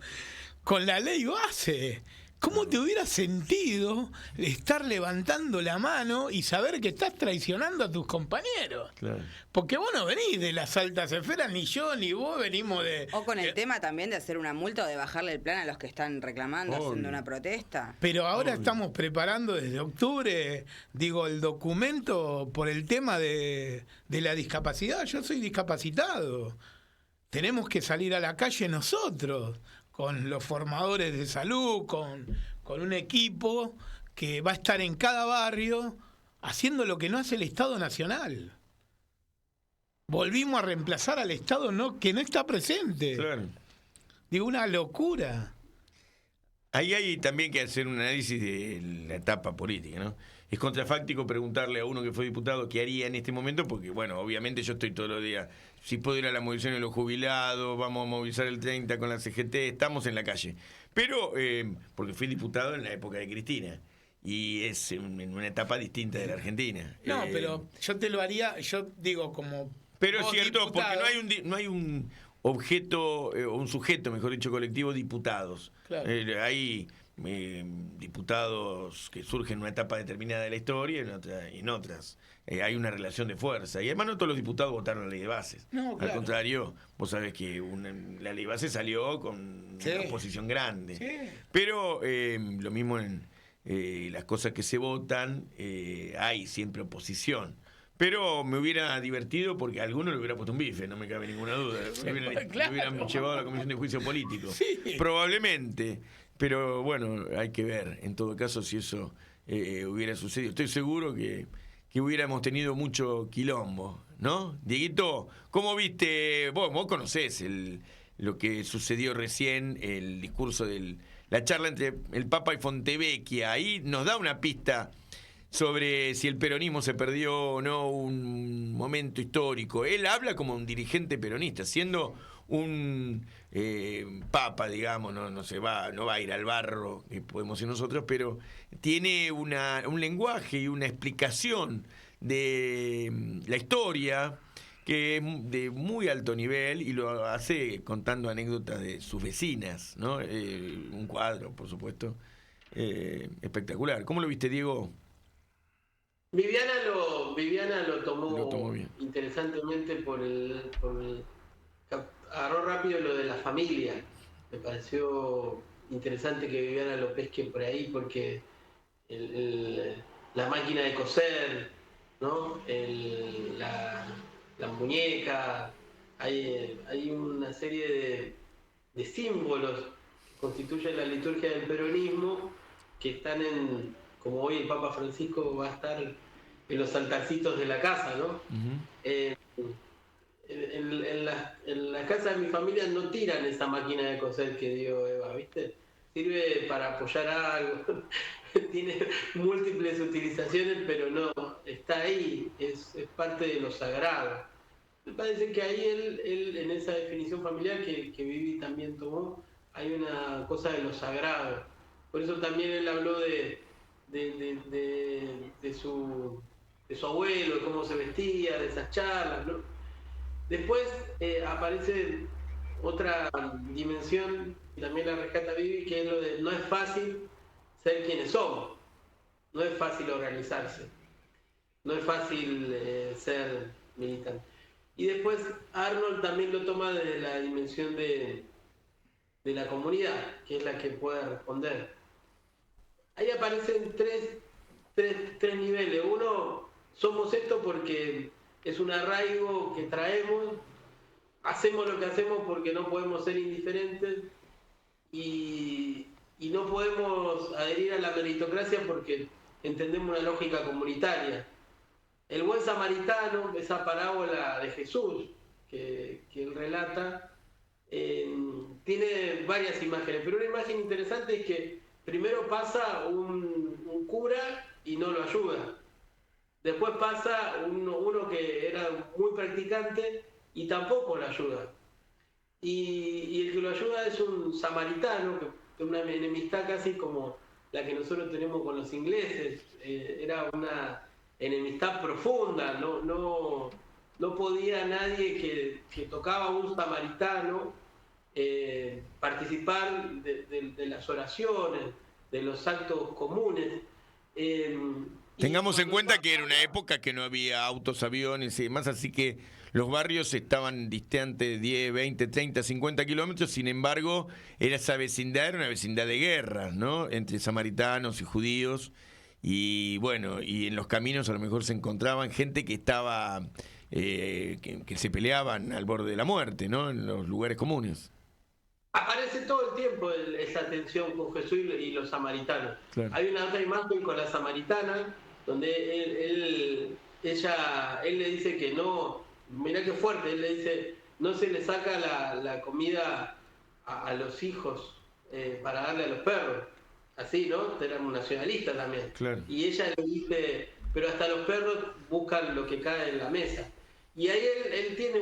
con la ley base, ¿Cómo te hubiera sentido estar levantando la mano y saber que estás traicionando a tus compañeros? Claro. Porque vos no venís de las altas esferas, ni yo, ni vos venimos de... O con el tema también de hacer una multa o de bajarle el plan a los que están reclamando, Obvio. haciendo una protesta. Pero ahora estamos preparando desde octubre, digo, el documento por el tema de la discapacidad. Yo soy discapacitado. Tenemos que salir a la calle nosotros, con los formadores de salud, con un equipo que va a estar en cada barrio haciendo lo que no hace el Estado Nacional. Volvimos a reemplazar al Estado que no está presente. Claro. Digo, una locura. Ahí hay también que hacer un análisis de la etapa política, ¿no? Es contrafáctico preguntarle a uno que fue diputado qué haría en este momento, porque, bueno, obviamente yo estoy todos los días, si puedo ir a la movilización de los jubilados, vamos a movilizar el 30 con la CGT, estamos en la calle. Pero, porque fui diputado en la época de Cristina, y es en una etapa distinta de la Argentina. No, pero yo te lo haría, yo digo, como... Pero es vos, cierto, diputado, porque no hay un objeto, o un sujeto, mejor dicho, colectivo, diputados. Claro. Hay diputados que surgen en una etapa determinada de la historia y en otras. Hay una relación de fuerza. Y además no todos los diputados votaron la ley de bases. No, claro. Al contrario, vos sabés que la ley de bases salió con Sí. una oposición grande. Sí. Pero lo mismo en las cosas que se votan, hay siempre oposición. Pero me hubiera divertido porque a alguno le hubiera puesto un bife, no me cabe ninguna duda. Claro. Me hubieran llevado a la Comisión de Juicio Político. Sí. Probablemente. Pero bueno, hay que ver en todo caso si eso hubiera sucedido. Estoy seguro que hubiéramos tenido mucho quilombo, ¿no? Dieguito, ¿cómo viste? Vos conocés lo que sucedió recién, el discurso la charla entre el Papa y Fontevecchia. Ahí nos da una pista sobre si el peronismo se perdió o no un momento histórico. Él habla como un dirigente peronista, siendo un papa, digamos, no va a ir al barro, que podemos ir nosotros, pero tiene un lenguaje y una explicación de la historia que es de muy alto nivel y lo hace contando anécdotas de sus vecinas, ¿no? Un cuadro, por supuesto, espectacular. ¿Cómo lo viste, Diego? Viviana lo tomó bien. interesantemente agarró rápido lo de la familia. Me pareció interesante que Viviana lo pesque por ahí porque la máquina de coser, ¿no? La muñeca, hay una serie de símbolos que constituyen la liturgia del peronismo que están como hoy el Papa Francisco va a estar en los altarcitos de la casa, ¿no? Uh-huh. En la casa de mi familia no tiran esa máquina de coser que dio Eva, ¿viste? Sirve para apoyar algo, tiene múltiples utilizaciones, pero no, está ahí, es parte de lo sagrado. Me parece que ahí él en esa definición familiar que Vivi también tomó, hay una cosa de lo sagrado. Por eso también él habló de su abuelo, de cómo se vestía, de esas charlas, ¿no? Después aparece otra dimensión, y también la rescata Vivi, que es lo de no es fácil ser quienes somos, no es fácil organizarse, no es fácil ser militante. Y después Arnold también lo toma desde la dimensión de la comunidad, que es la que puede responder. Ahí aparecen tres niveles. Uno, somos esto porque es un arraigo que traemos, hacemos lo que hacemos porque no podemos ser indiferentes y no podemos adherir a la meritocracia porque entendemos una lógica comunitaria. El buen samaritano, esa parábola de Jesús que él relata, tiene varias imágenes, pero una imagen interesante es que primero pasa un cura y no lo ayuda. Después pasa uno que era muy practicante y tampoco lo ayuda. Y el que lo ayuda es un samaritano, que tiene una enemistad casi como la que nosotros tenemos con los ingleses. Era una enemistad profunda, no podía nadie que tocaba a un samaritano participar de las oraciones, los actos comunes. Tengamos en cuenta que era una época que no había autos, aviones y demás, así que los barrios estaban distantes de 10, 20, 30, 50 kilómetros. Sin embargo, esa vecindad era una vecindad de guerra, ¿no? Entre samaritanos y judíos. Y bueno, y en los caminos a lo mejor se encontraban gente que estaba, que se peleaban al borde de la muerte, ¿no? En los lugares comunes. Aparece todo el tiempo esa tensión con Jesús y los samaritanos. Claro. Hay una otra imagen con la samaritana donde él le dice que no, mirá qué fuerte, él le dice, no se le saca la comida a los hijos para darle a los perros. Así, ¿no? Era un nacionalista también. Claro. Y ella le dice, pero hasta los perros buscan lo que cae en la mesa. Y ahí él tiene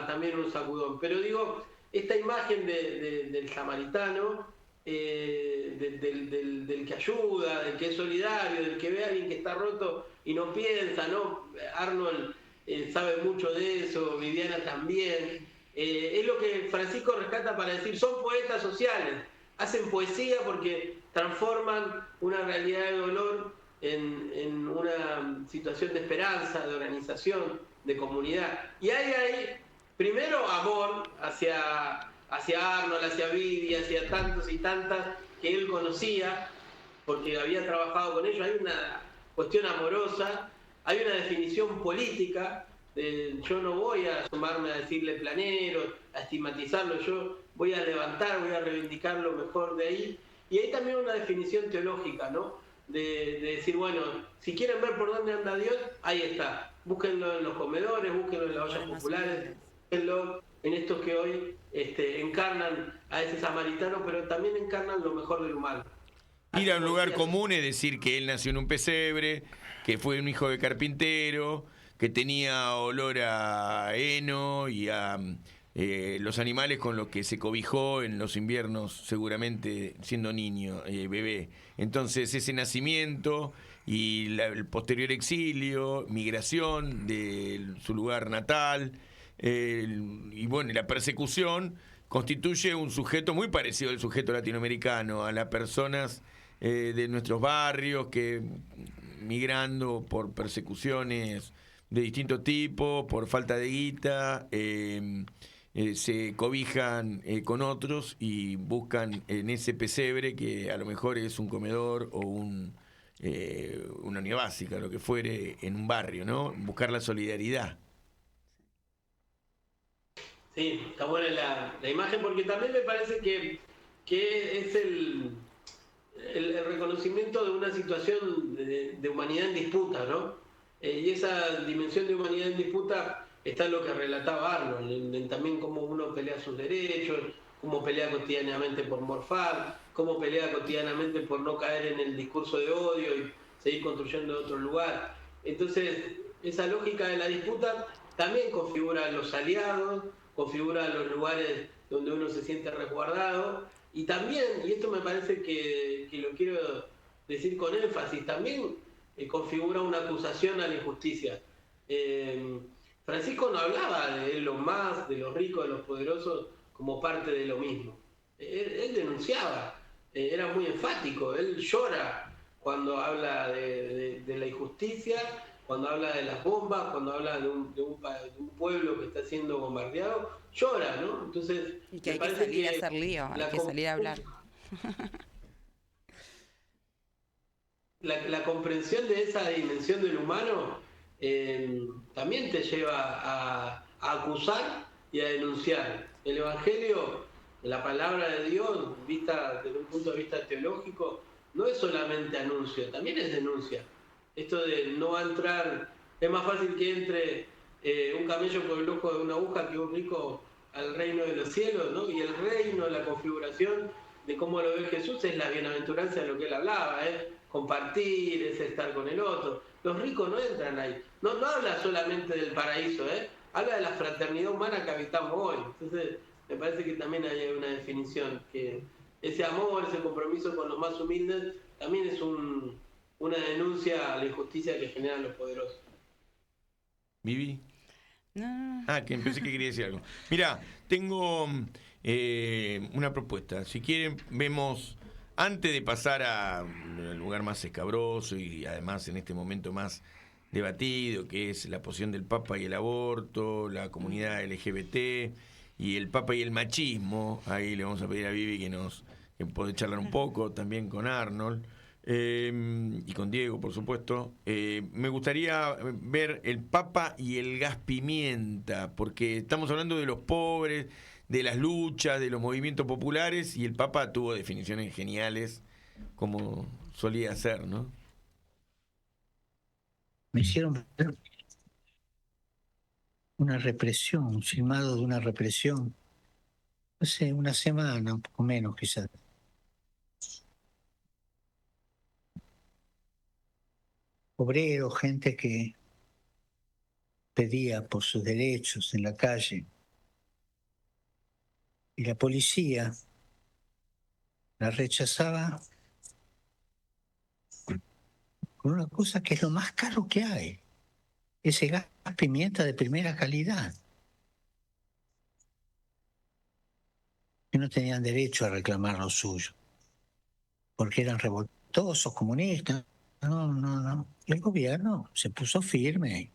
también un sacudón. Pero digo, esta imagen del samaritano, del que ayuda, del que es solidario, del que ve a alguien que está roto y no piensa, ¿no? Arnold sabe mucho de eso, Viviana también. Es lo que Francisco rescata para decir, son poetas sociales, hacen poesía porque transforman una realidad de dolor en una situación de esperanza, de organización, de comunidad. Y hay ahí, primero, amor hacia Arnold, hacia Vivi, hacia tantos y tantas que él conocía, porque había trabajado con ellos. Hay una cuestión amorosa, hay una definición política. Yo no voy a sumarme a decirle planero, a estigmatizarlo, yo voy a levantar, voy a reivindicar lo mejor de ahí. Y hay también una definición teológica, ¿no? De decir, bueno, si quieren ver por dónde anda Dios, ahí está. Búsquenlo en los comedores, búsquenlo en las ollas populares, búsquenlo en estos que hoy encarnan a ese samaritano, pero también encarnan lo mejor del humano. Ir a un lugar común es decir que él nació en un pesebre, que fue un hijo de carpintero, que tenía olor a heno y a los animales con los que se cobijó en los inviernos, seguramente siendo niño, bebé. Entonces ese nacimiento y el posterior exilio, migración de su lugar natal, y bueno, la persecución constituye un sujeto muy parecido al sujeto latinoamericano, a las personas de nuestros barrios que migrando por persecuciones de distinto tipo, por falta de guita, se cobijan con otros y buscan en ese pesebre, que a lo mejor es un comedor o una unidad básica, lo que fuere, en un barrio, ¿no? Buscar la solidaridad. Sí, está buena la imagen, porque también me parece que es el reconocimiento de una situación de humanidad en disputa, ¿no? Y esa dimensión de humanidad en disputa está en lo que relataba Arnold, en también cómo uno pelea sus derechos, cómo pelea cotidianamente por morfar, cómo pelea cotidianamente por no caer en el discurso de odio y seguir construyendo otro lugar. Entonces, esa lógica de la disputa también configura los aliados, configura los lugares donde uno se siente resguardado, y también, y esto me parece que lo quiero decir con énfasis, también configura una acusación a la injusticia. Francisco no hablaba de los más, de los ricos, de los poderosos, como parte de lo mismo. Él denunciaba, era muy enfático, él llora cuando habla de la injusticia, cuando habla de las bombas, cuando habla de un pueblo que está siendo bombardeado, llora, ¿no? Entonces, y que hay que salir a hacer lío, hay que salir a hablar. La comprensión de esa dimensión del humano también te lleva a acusar y a denunciar. El Evangelio, la palabra de Dios, vista desde un punto de vista teológico, no es solamente anuncio, también es denuncia. Esto de no va a entrar, es más fácil que entre un camello por el ojo de una aguja que un rico al reino de los cielos, ¿no? Y el reino, la configuración de cómo lo ve Jesús es la bienaventuranza de lo que él hablaba, compartir, es estar con el otro. Los ricos no entran ahí. No habla solamente del paraíso, habla de la fraternidad humana que habitamos hoy. Entonces, me parece que también hay una definición, que ese amor, ese compromiso con los más humildes, también es una denuncia a la injusticia que generan los poderosos. ¿Vivi? No. Que pensé que quería decir algo. Mira, tengo una propuesta. Si quieren, vemos antes de pasar al lugar más escabroso y además en este momento más debatido, que es la posición del Papa y el aborto, la comunidad LGBT y el Papa y el machismo, ahí le vamos a pedir a Vivi que puede charlar un poco también con Arnold y con Diego, por supuesto. Me gustaría ver el Papa y el gas pimienta, porque estamos hablando de los pobres, de las luchas, de los movimientos populares, y el Papa tuvo definiciones geniales, como solía hacer, ¿no? Me hicieron ver una represión, un filmado de una represión, hace una semana, un poco menos quizás. Obreros, gente que pedía por sus derechos en la calle. Y la policía la rechazaba con una cosa que es lo más caro que hay. Ese gas pimienta de primera calidad. Que no tenían derecho a reclamar lo suyo. Porque eran revoltosos, comunistas. No. El gobierno se puso firme.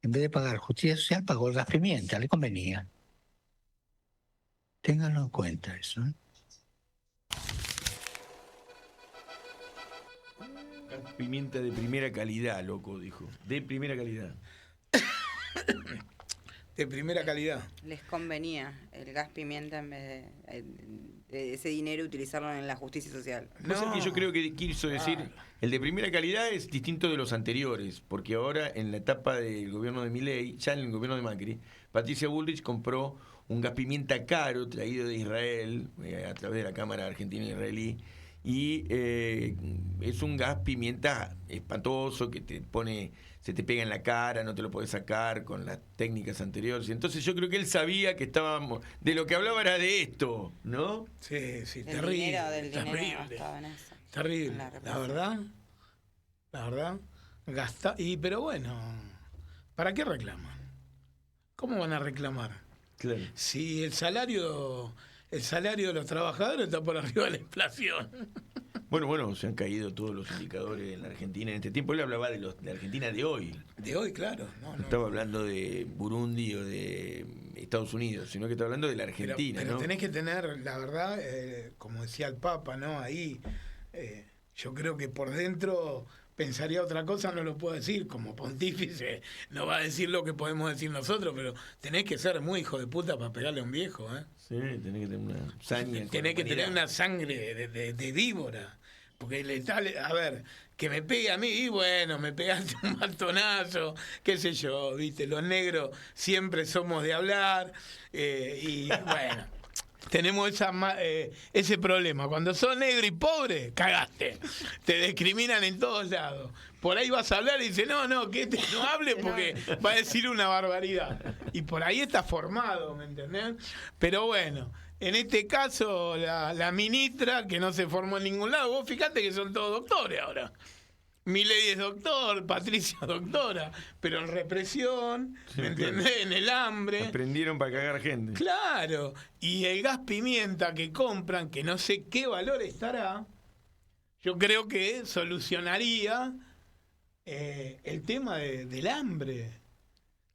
En vez de pagar justicia social, pagó el gas pimienta, le convenía. Ténganlo en cuenta eso, ¿eh? Gas pimienta de primera calidad, loco, dijo. De primera calidad. De primera calidad. Les convenía el gas pimienta en vez de ese dinero utilizarlo en la justicia social. No, que yo creo que quiso decir, el de primera calidad es distinto de los anteriores, porque ahora en la etapa del gobierno de Milei, ya en el gobierno de Macri, Patricia Bullrich compró un gas pimienta caro traído de Israel, a través de la Cámara Argentina Israelí, y es un gas pimienta espantoso que se te pega en la cara, no te lo podés sacar con las técnicas anteriores. Entonces yo creo que él sabía que estábamos, de lo que hablaba era de esto, ¿no? Sí, Del terrible. dinero Terrible. estaba en eso. Terrible. En La represión. verdad, pero bueno, ¿para qué reclaman? ¿Cómo van a reclamar? Claro. Si el salario de los trabajadores está por arriba de la inflación. Bueno, se han caído todos los indicadores en la Argentina en este tiempo. Él hablaba de la Argentina de hoy. De hoy, claro. No estaba hablando de Burundi o de Estados Unidos, sino que estaba hablando de la Argentina, pero ¿no? tenés que tener, la verdad, como decía el Papa, ¿no? Ahí, yo creo que por dentro pensaría otra cosa, no lo puedo decir, como pontífice no va a decir lo que podemos decir nosotros, pero tenés que ser muy hijo de puta para pegarle a un viejo, ¿eh? Sí, tenés que tener una saña. Tenés que tener una sangre de víbora, porque a ver, que me pegue a mí, y bueno, me pegaste un bastonazo, qué sé yo, viste, los negros siempre somos de hablar, y bueno, tenemos ese problema. Cuando sos negro y pobre, cagaste. Te discriminan en todos lados. Por ahí vas a hablar y dice, no, que no hable porque va a decir una barbaridad. Y por ahí está formado, ¿me entendés? Pero bueno, en este caso, la ministra, que no se formó en ningún lado, vos fíjate que son todos doctores ahora. Milei es doctor, Patricia doctora, pero en represión, ¿me entendés? En el hambre. Aprendieron para cagar gente. Claro, y el gas pimienta que compran, que no sé qué valor estará, yo creo que solucionaría el tema del hambre.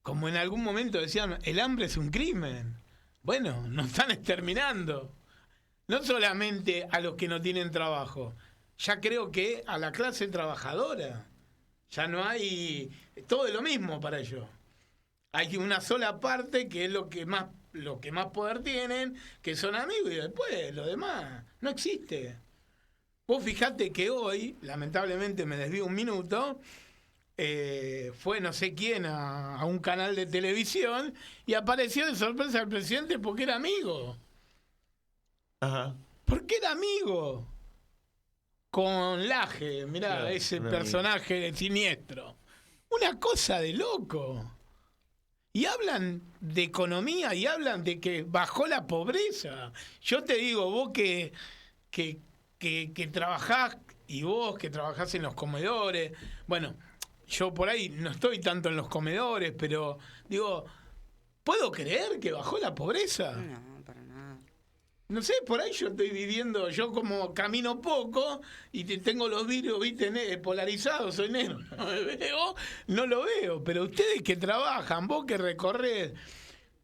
Como en algún momento decían, el hambre es un crimen. Bueno, nos están exterminando. No solamente a los que no tienen trabajo, ya creo que a la clase trabajadora. Ya no hay... Todo es lo mismo para ellos. Hay una sola parte que es lo que más poder tienen, que son amigos, y después lo demás no existe. Vos fijate que hoy, lamentablemente me desvío un minuto, fue no sé quién a un canal de televisión y apareció de sorpresa el presidente porque era amigo. Ajá. Porque era amigo. Con Laje, mirá, claro, ese personaje siniestro. Una cosa de loco. Y hablan de economía y hablan de que bajó la pobreza. Yo te digo, vos que trabajás, y vos que trabajás en los comedores, bueno, yo por ahí no estoy tanto en los comedores, pero digo, ¿puedo creer que bajó la pobreza? No, para nada. No sé, por ahí yo estoy viviendo, yo como camino poco y tengo los vidrios, viste, polarizados, soy negro, no lo veo, pero ustedes que trabajan, vos que recorres,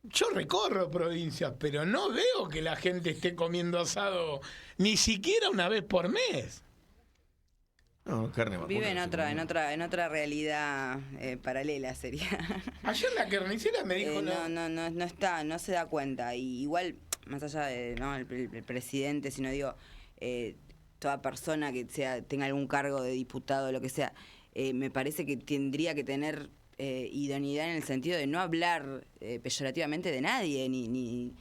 yo recorro provincias, pero no veo que la gente esté comiendo asado ni siquiera una vez por mes. No, carne vacuna. Vive en otra realidad paralela sería. Ayer la carnicera me dijo no se da cuenta. Y igual, más allá de el presidente, sino digo, toda persona que tenga algún cargo de diputado o lo que sea, me parece que tendría que tener idoneidad en el sentido de no hablar peyorativamente de nadie, ni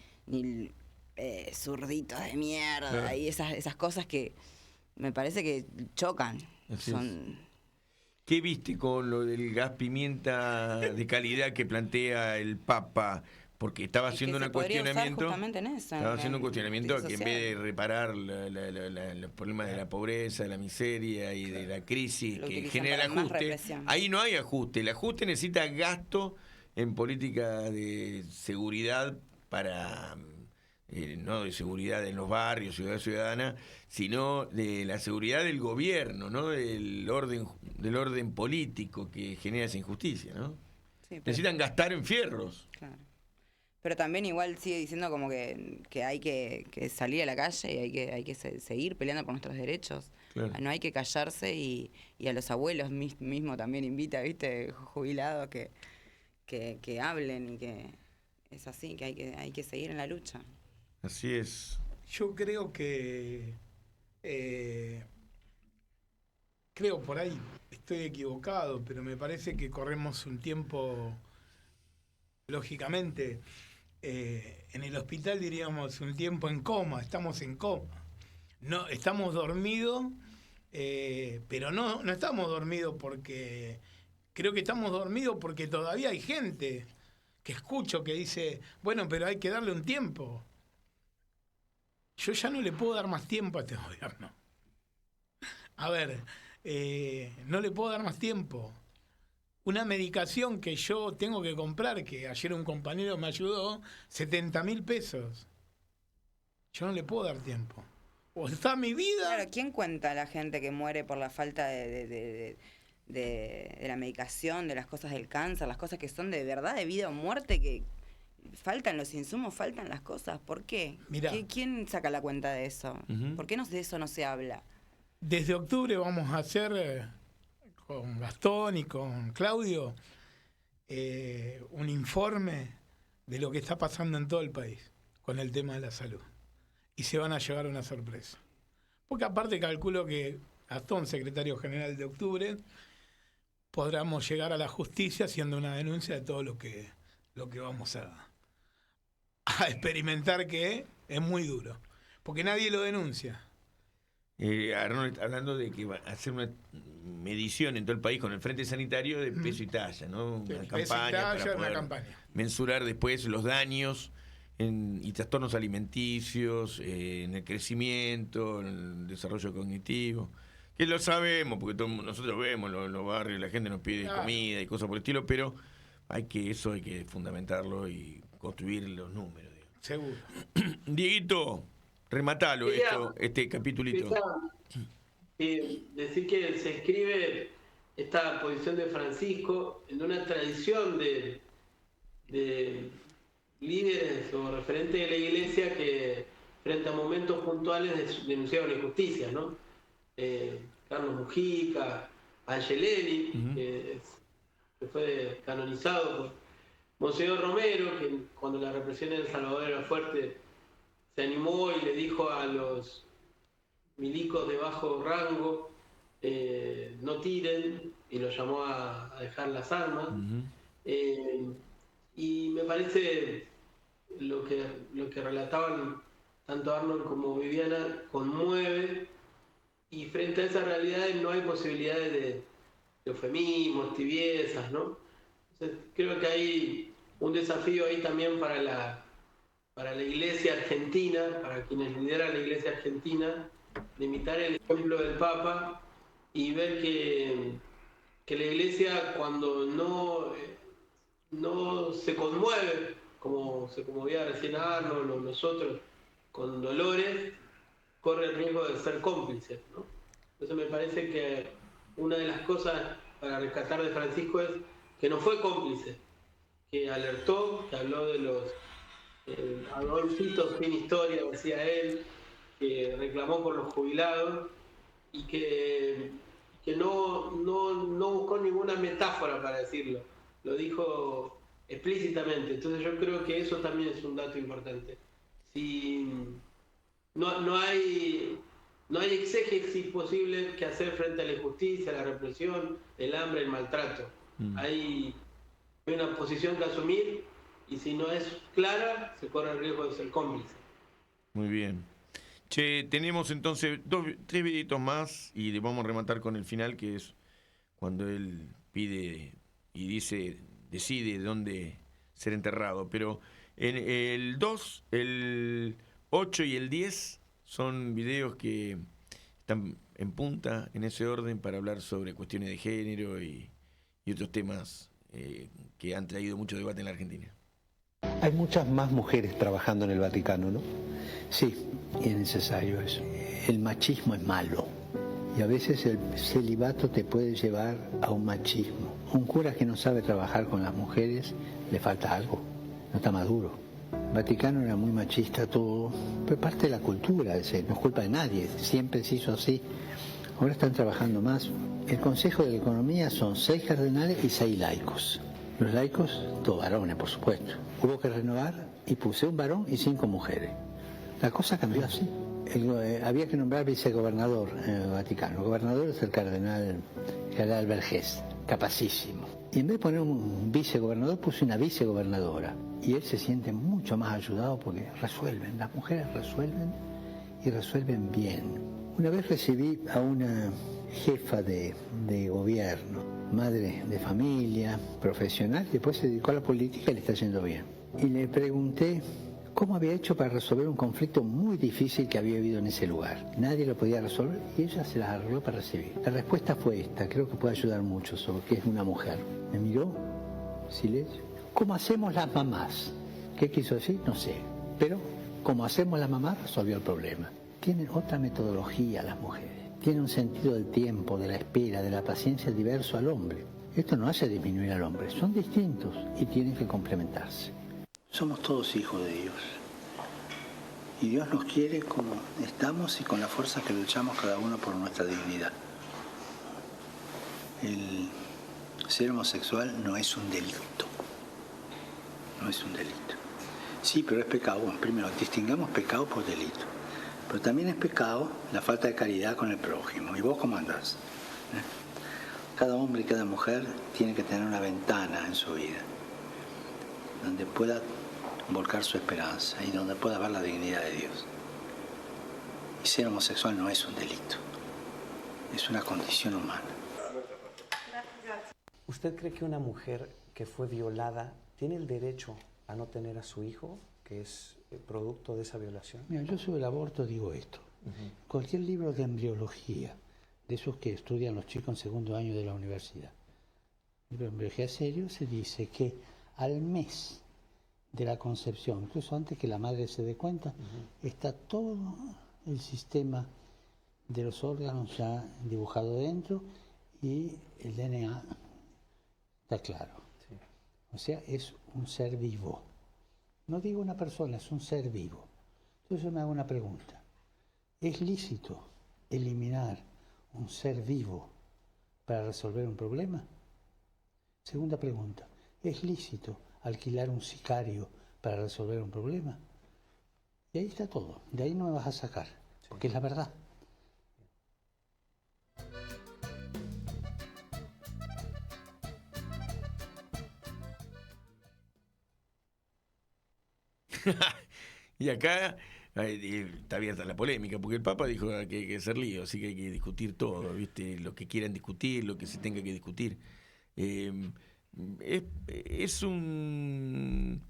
zurditos de mierda, y esas cosas que me parece que chocan. ¿Qué viste con lo del gas pimienta de calidad que plantea el Papa? Porque estaba haciendo un cuestionamiento. Estaba haciendo un cuestionamiento que en vez de reparar los problemas de la pobreza, de la miseria y de la crisis que genera el ajuste, ahí no hay ajuste. El ajuste necesita gasto en política de seguridad para... no de seguridad en los barrios, ciudad ciudadana, sino de la seguridad del gobierno, ¿no? Del orden político que genera esa injusticia, ¿no? Sí, necesitan gastar en fierros. Claro. Pero también igual sigue diciendo como que hay que salir a la calle y hay que seguir peleando por nuestros derechos. Claro. No hay que callarse y a los abuelos mismo también invita, ¿viste? Jubilados que hablen y que es así, que hay que seguir en la lucha. Así es. Yo creo que... creo por ahí, estoy equivocado, pero me parece que corremos un tiempo, lógicamente, en el hospital diríamos un tiempo en coma, estamos en coma. No, estamos dormidos, pero no estamos dormidos porque... Creo que estamos dormidos porque todavía hay gente que escucho que dice, bueno, pero hay que darle un tiempo. Yo ya no le puedo dar más tiempo a este gobierno. A ver, no le puedo dar más tiempo. Una medicación que yo tengo que comprar, que ayer un compañero me ayudó, 70.000 pesos. Yo no le puedo dar tiempo. O está mi vida... Claro, ¿quién cuenta a la gente que muere por la falta de la medicación, de las cosas del cáncer, las cosas que son de verdad de vida o muerte, que... Faltan los insumos, faltan las cosas. ¿Por qué? Mirá, ¿Quién saca la cuenta de eso? ¿Por qué de eso no se habla? Desde octubre vamos a hacer con Gastón y con Claudio un informe de lo que está pasando en todo el país con el tema de la salud. Y se van a llevar una sorpresa. Porque aparte calculo que Gastón, secretario general de octubre, podremos llegar a la justicia haciendo una denuncia de todo lo que vamos a experimentar, que es muy duro, porque nadie lo denuncia. Arnold, hablando de que va a hacer una medición en todo el país con el Frente Sanitario de peso y talla, ¿no? Una campaña para poder mensurar después los daños y trastornos alimenticios, en el crecimiento, en el desarrollo cognitivo, que lo sabemos, porque nosotros vemos los barrios, la gente nos pide comida y cosas por el estilo, pero hay que fundamentarlo y construir los números. Digamos. Seguro. Dieguito, rematalo este capitulito. Decir que se escribe esta posición de Francisco en una tradición de líderes o referentes de la Iglesia que frente a momentos puntuales denunciaron injusticias, ¿no? Carlos Mujica, Angelelli, que fue canonizado por Monseñor Romero, que cuando la represión en El Salvador era fuerte, se animó y le dijo a los milicos de bajo rango, no tiren, y los llamó a dejar las armas. Y me parece lo que relataban tanto Arnold como Viviana conmueve, y frente a esas realidades no hay posibilidades de eufemismos, tibiezas, ¿no? Entonces, creo que hay un desafío ahí también para la Iglesia argentina, para quienes lideran la Iglesia argentina, de imitar el ejemplo del Papa y ver que la Iglesia, cuando no se conmueve, como se conmovía recién Arnold o nosotros, con Dolores, corre el riesgo de ser cómplice, ¿no? Entonces me parece que una de las cosas para rescatar de Francisco es que no fue cómplice, que alertó, que habló de los adolfitos sin historia, decía él, que reclamó por los jubilados y que no buscó ninguna metáfora para decirlo, lo dijo explícitamente. Entonces yo creo que eso también es un dato importante. Si no hay exégesis posible que hacer frente a la injusticia, la represión, el hambre, el maltrato. Hay una posición que asumir y si no es clara, se corre el riesgo de ser cómplice. Muy bien. Che, tenemos entonces 3 videitos más y vamos a rematar con el final, que es cuando él pide y decide dónde ser enterrado. Pero en el 2, el 8 y el 10 son videos que están en punta, en ese orden, para hablar sobre cuestiones de género y otros temas que han traído mucho debate en la Argentina. Hay muchas más mujeres trabajando en el Vaticano, ¿no? Sí, y es necesario eso. El machismo es malo y a veces el celibato te puede llevar a un machismo. Un cura que no sabe trabajar con las mujeres, le falta algo, no está maduro. El Vaticano era muy machista todo, pero parte de la cultura, no es culpa de nadie, siempre se hizo así. Ahora están trabajando más. El Consejo de la Economía son 6 cardenales y 6 laicos. Los laicos, todos varones, por supuesto. Hubo que renovar y puse un varón y 5 mujeres. La cosa cambió así. Había que nombrar vicegobernador en el Vaticano. El gobernador es el cardenal Vergés, capacísimo. Y en vez de poner un vicegobernador, puse una vicegobernadora. Y él se siente mucho más ayudado porque resuelven. Las mujeres resuelven y resuelven bien. Una vez recibí a una jefa de gobierno, madre de familia, profesional, y después se dedicó a la política y le está yendo bien. Y le pregunté cómo había hecho para resolver un conflicto muy difícil que había habido en ese lugar. Nadie lo podía resolver y ella se las arregló para recibir. La respuesta fue esta, creo que puede ayudar mucho, sobre que es una mujer. Me miró, silencio. ¿Cómo hacemos las mamás? ¿Qué quiso decir? No sé. Pero como hacemos las mamás, resolvió el problema. Tienen otra metodología las mujeres. Tienen un sentido del tiempo, de la espera, de la paciencia diverso al hombre. Esto no hace disminuir al hombre, son distintos y tienen que complementarse. Somos todos hijos de Dios. Y Dios nos quiere como estamos y con la fuerza que luchamos cada uno por nuestra dignidad. El ser homosexual no es un delito. No es un delito. Sí, pero es pecado. Bueno, primero, distingamos pecado por delito. Pero también es pecado la falta de caridad con el prójimo. ¿Y vos cómo andás? Cada hombre y cada mujer tiene que tener una ventana en su vida donde pueda volcar su esperanza y donde pueda ver la dignidad de Dios. Y ser homosexual no es un delito, es una condición humana. ¿Usted cree que una mujer que fue violada tiene el derecho a no tener a su hijo, que es producto de esa violación? Mira, yo sobre el aborto digo esto. Cualquier libro de embriología, de esos que estudian los chicos en segundo año de la universidad, libro de embriología serio, se dice que al mes de la concepción, incluso antes que la madre se dé cuenta, está todo el sistema de los órganos ya dibujado dentro y el DNA está claro. Sí. O sea, es un ser vivo. No digo una persona, es un ser vivo. Entonces yo me hago una pregunta. ¿Es lícito eliminar un ser vivo para resolver un problema? Segunda pregunta. ¿Es lícito alquilar un sicario para resolver un problema? Y ahí está todo. De ahí no me vas a sacar, porque es la verdad. Y acá está abierta la polémica, porque el Papa dijo que hay que hacer lío, así que hay que discutir todo, ¿viste? Lo que quieran discutir, lo que se tenga que discutir. Es un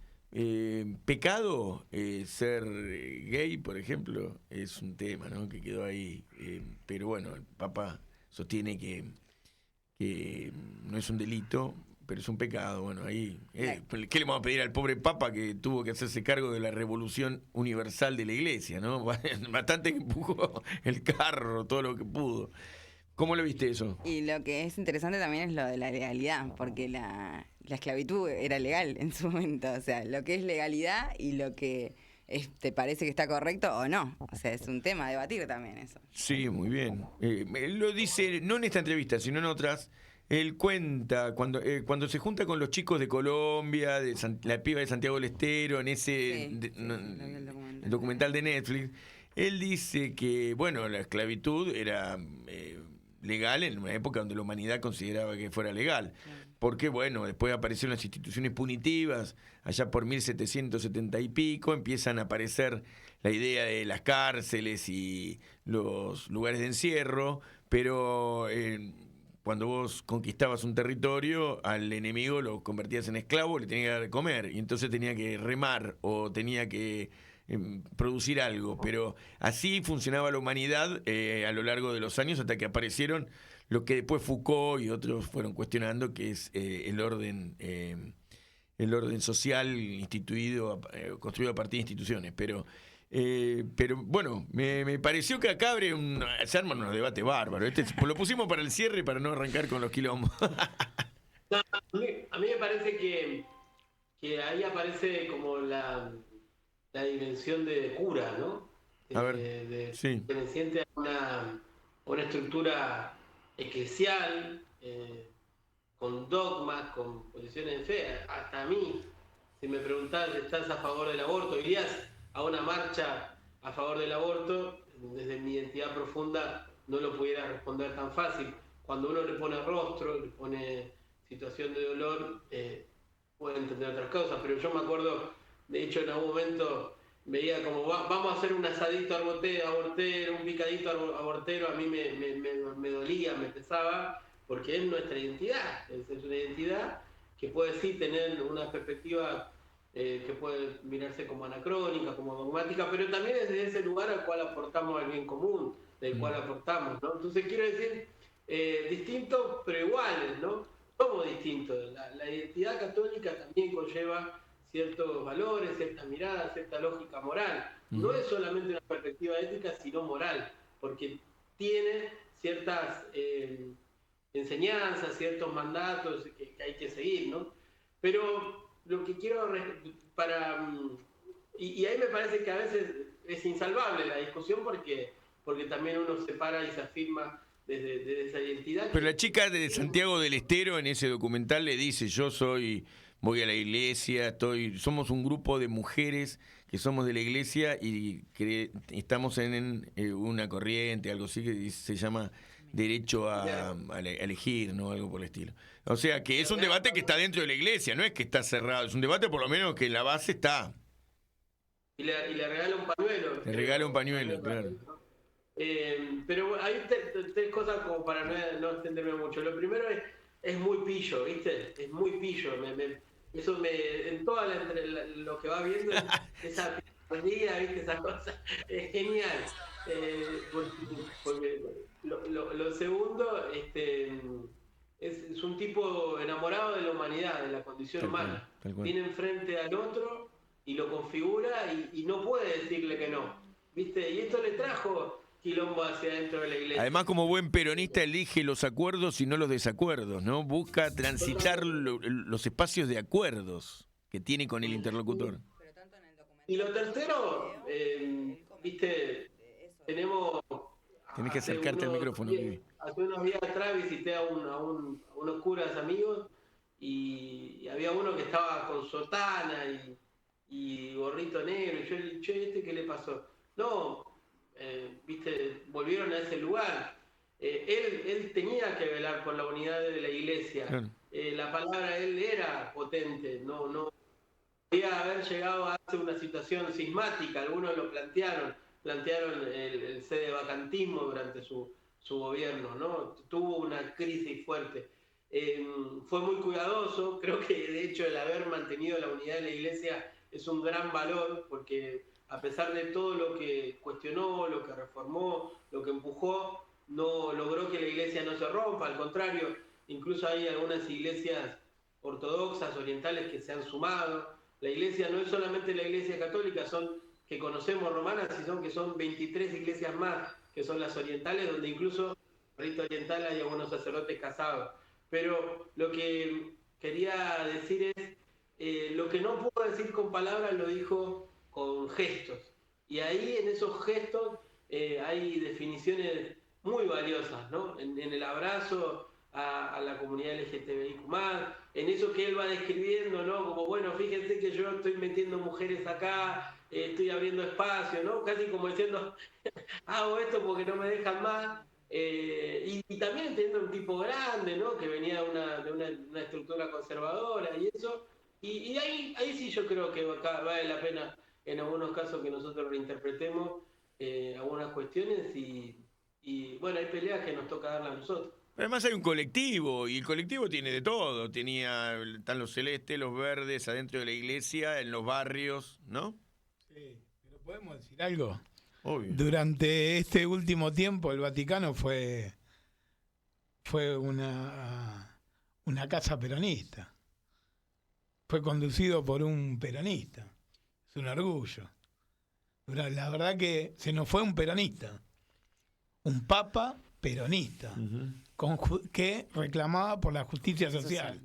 pecado ser gay, por ejemplo, es un tema, ¿no?, que quedó ahí. Pero bueno, el Papa sostiene que no es un delito, pero es un pecado. Bueno, ahí, ¿qué le vamos a pedir al pobre Papa que tuvo que hacerse cargo de la revolución universal de la Iglesia, ¿no? Bastante que empujó el carro, todo lo que pudo. ¿Cómo lo viste eso? Y lo que es interesante también es lo de la legalidad, porque la esclavitud era legal en su momento. O sea, lo que es legalidad y lo que te parece que está correcto o no. O sea, es un tema a debatir también eso. Sí, muy bien. Él lo dice, no en esta entrevista, sino en otras. Él cuenta cuando se junta con los chicos de Colombia, la piba de Santiago del Estero, en ese el documental de Netflix. Él dice que, bueno, la esclavitud era legal en una época donde la humanidad consideraba que fuera legal. Porque, bueno, después aparecieron las instituciones punitivas, allá por 1770 y pico, empiezan a aparecer la idea de las cárceles y los lugares de encierro, pero cuando vos conquistabas un territorio, al enemigo lo convertías en esclavo, le tenías que dar de comer, y entonces tenía que remar o tenía que producir algo, pero así funcionaba la humanidad a lo largo de los años hasta que aparecieron lo que después Foucault y otros fueron cuestionando, que es el orden social instituido, construido a partir de instituciones, pero bueno, me pareció que acá se arman unos debates bárbaros. Lo pusimos para el cierre para no arrancar con los quilombos. No, a mí me parece que ahí aparece como la dimensión de cura, ¿no? A ver, sí. Perteneciente a una estructura eclesial, con dogmas, con posiciones de fe. Hasta a mí, si me preguntás, ¿estás a favor del aborto? ¿Irías a una marcha a favor del aborto? Desde mi identidad profunda no lo pudiera responder tan fácil. Cuando uno le pone rostro, le pone situación de dolor, puede entender otras cosas, pero yo me acuerdo, de hecho en algún momento veía como vamos a hacer un asadito abortero, un picadito abortero, a mí me dolía, me pesaba, porque es nuestra identidad, es una identidad que puede sí tener una perspectiva que puede mirarse como anacrónica, como dogmática, pero también es de ese lugar al cual aportamos al bien común, del cual aportamos, ¿no? Entonces quiero decir, distintos pero iguales, ¿no? Somos distintos. La identidad católica también conlleva ciertos valores, ciertas miradas, cierta lógica moral. No es solamente una perspectiva ética, sino moral, porque tiene ciertas enseñanzas, ciertos mandatos que hay que seguir, ¿no? Pero lo que quiero y ahí me parece que a veces es insalvable la discusión porque también uno se para y se afirma desde esa identidad. Pero la chica de Santiago del Estero en ese documental le dice, voy a la iglesia, somos un grupo de mujeres que somos de la iglesia y que estamos en una corriente, algo así que se llama derecho a elegir, ¿no? Algo por el estilo. O sea, que es un debate que está dentro de la iglesia, no es que está cerrado, es un debate por lo menos que en la base está. Y le regala un pañuelo. Le regala un pañuelo, claro. Pero hay tres cosas como para no extenderme mucho. Lo primero es muy pillo, ¿viste? Es muy pillo. Eso en toda lo que va viendo, esa picardía, ¿viste? Esa cosa, es genial. Porque lo segundo, es un tipo enamorado de la humanidad, de la condición humana. Viene enfrente al otro y lo configura y no puede decirle que no, ¿viste? Y esto le trajo quilombo hacia adentro de la iglesia. Además, como buen peronista, elige los acuerdos y no los desacuerdos, ¿no? Busca transitar los espacios de acuerdos que tiene con el interlocutor. Y lo tercero, ¿viste? Tenés que acercarte al micrófono. Hace unos días atrás visité a unos curas amigos y había uno que estaba con sotana y gorrito negro. Y yo le dije, che, ¿qué le pasó? No, ¿viste? Volvieron a ese lugar. Él tenía que velar por la unidad de la iglesia. Claro. La palabra él era potente, no podía haber llegado a una situación sismática. Algunos lo plantearon el sedevacantismo durante su gobierno, ¿no? Tuvo una crisis fuerte. Fue muy cuidadoso, creo que de hecho el haber mantenido la unidad de la iglesia es un gran valor, porque a pesar de todo lo que cuestionó, lo que reformó, lo que empujó, no logró que la iglesia no se rompa, al contrario, incluso hay algunas iglesias ortodoxas, orientales que se han sumado. La iglesia no es solamente la iglesia católica, que conocemos romanas, sino que son 23 iglesias más, que son las orientales, donde incluso en el rito oriental hay algunos sacerdotes casados. Pero lo que quería decir es, lo que no puedo decir con palabras lo dijo con gestos. Y ahí en esos gestos hay definiciones muy valiosas, ¿no? En el abrazo a la comunidad LGTBIQ+, en eso que él va describiendo, ¿no? Como, bueno, fíjense que yo estoy metiendo mujeres acá, estoy abriendo espacio, ¿no? Casi como diciendo, hago esto porque no me dejan más. Y también teniendo un tipo grande, ¿no? Que venía de una estructura conservadora y eso. Y ahí sí yo creo que vale la pena, en algunos casos, que nosotros reinterpretemos algunas cuestiones y bueno, hay peleas que nos toca darlas a nosotros. Además hay un colectivo, y el colectivo tiene de todo. Están los celestes, los verdes adentro de la iglesia, en los barrios, ¿no? Sí, pero podemos decir algo. Obvio. Durante este último tiempo el Vaticano fue una casa peronista. Fue conducido por un peronista. Es un orgullo. La verdad que se nos fue un peronista. Un papa peronista. Que reclamaba por la justicia social.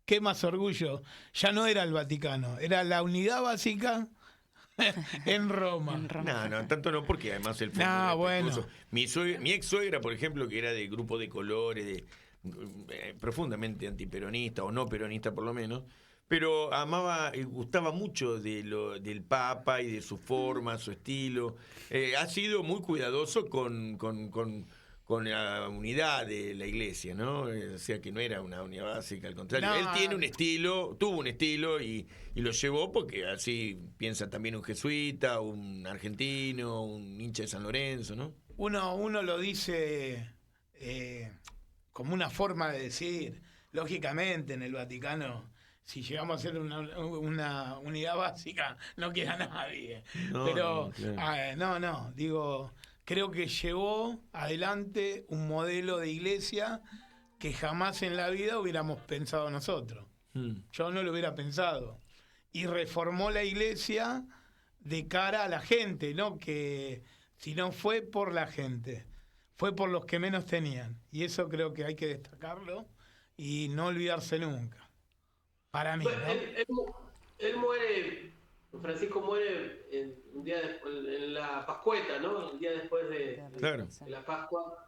Qué más orgullo. Ya no era el Vaticano, era la unidad básica en Roma. No, tanto no, porque además el bueno. Mi ex suegra, por ejemplo, que era de grupo de colores, profundamente antiperonista, o no peronista por lo menos, pero amaba, gustaba mucho del Papa y de su forma, su estilo. Ha sido muy cuidadoso con la unidad de la iglesia, ¿no? O sea, que no era una unidad básica, al contrario. Él tuvo un estilo y lo llevó porque así piensa también un jesuita, un argentino, un hincha de San Lorenzo, ¿no? Uno lo dice como una forma de decir, lógicamente en el Vaticano, si llegamos a ser una unidad básica, no queda nadie. Pero, claro. Digo, creo que llevó adelante un modelo de iglesia que jamás en la vida hubiéramos pensado nosotros. Yo no lo hubiera pensado. Y reformó la iglesia de cara a la gente, ¿no? Que si no fue por la gente, fue por los que menos tenían. Y eso creo que hay que destacarlo y no olvidarse nunca. Para mí, ¿no? Él muere, Francisco muere un día en la Pascueta, ¿no? El día después de la Pascua.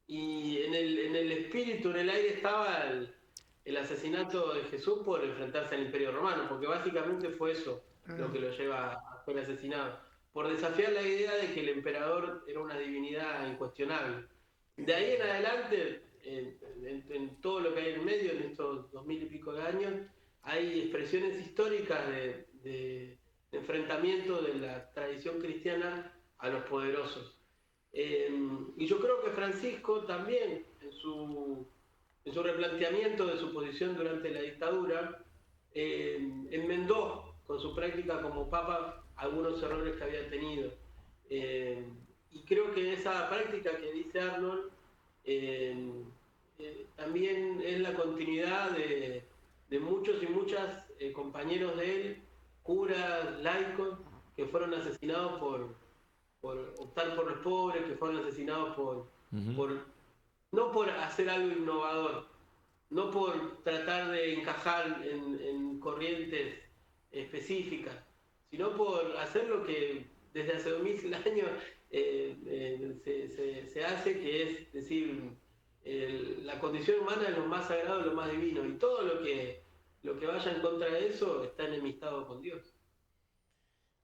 Y en el espíritu, en el aire, estaba el asesinato de Jesús por enfrentarse al Imperio Romano, porque básicamente fue eso lo que lo lleva a ser asesinado, por desafiar la idea de que el emperador era una divinidad incuestionable. De ahí en adelante, en todo lo que hay en medio, en estos 2000 y pico de años, hay expresiones históricas de enfrentamiento de la tradición cristiana a los poderosos. Y yo creo que Francisco también, en su replanteamiento de su posición durante la dictadura, enmendó con su práctica como papa algunos errores que había tenido. Y creo que esa práctica que dice Arnold también es la continuidad de muchos y muchas compañeros de él, curas, laicos, que fueron asesinados por optar por los pobres, que fueron asesinados no por hacer algo innovador, no por tratar de encajar en corrientes específicas, sino por hacer lo que desde hace 2000 años se hace, que es decir, la condición humana es lo más sagrado, lo más divino, y todo lo que vaya en contra de eso está enemistado con Dios.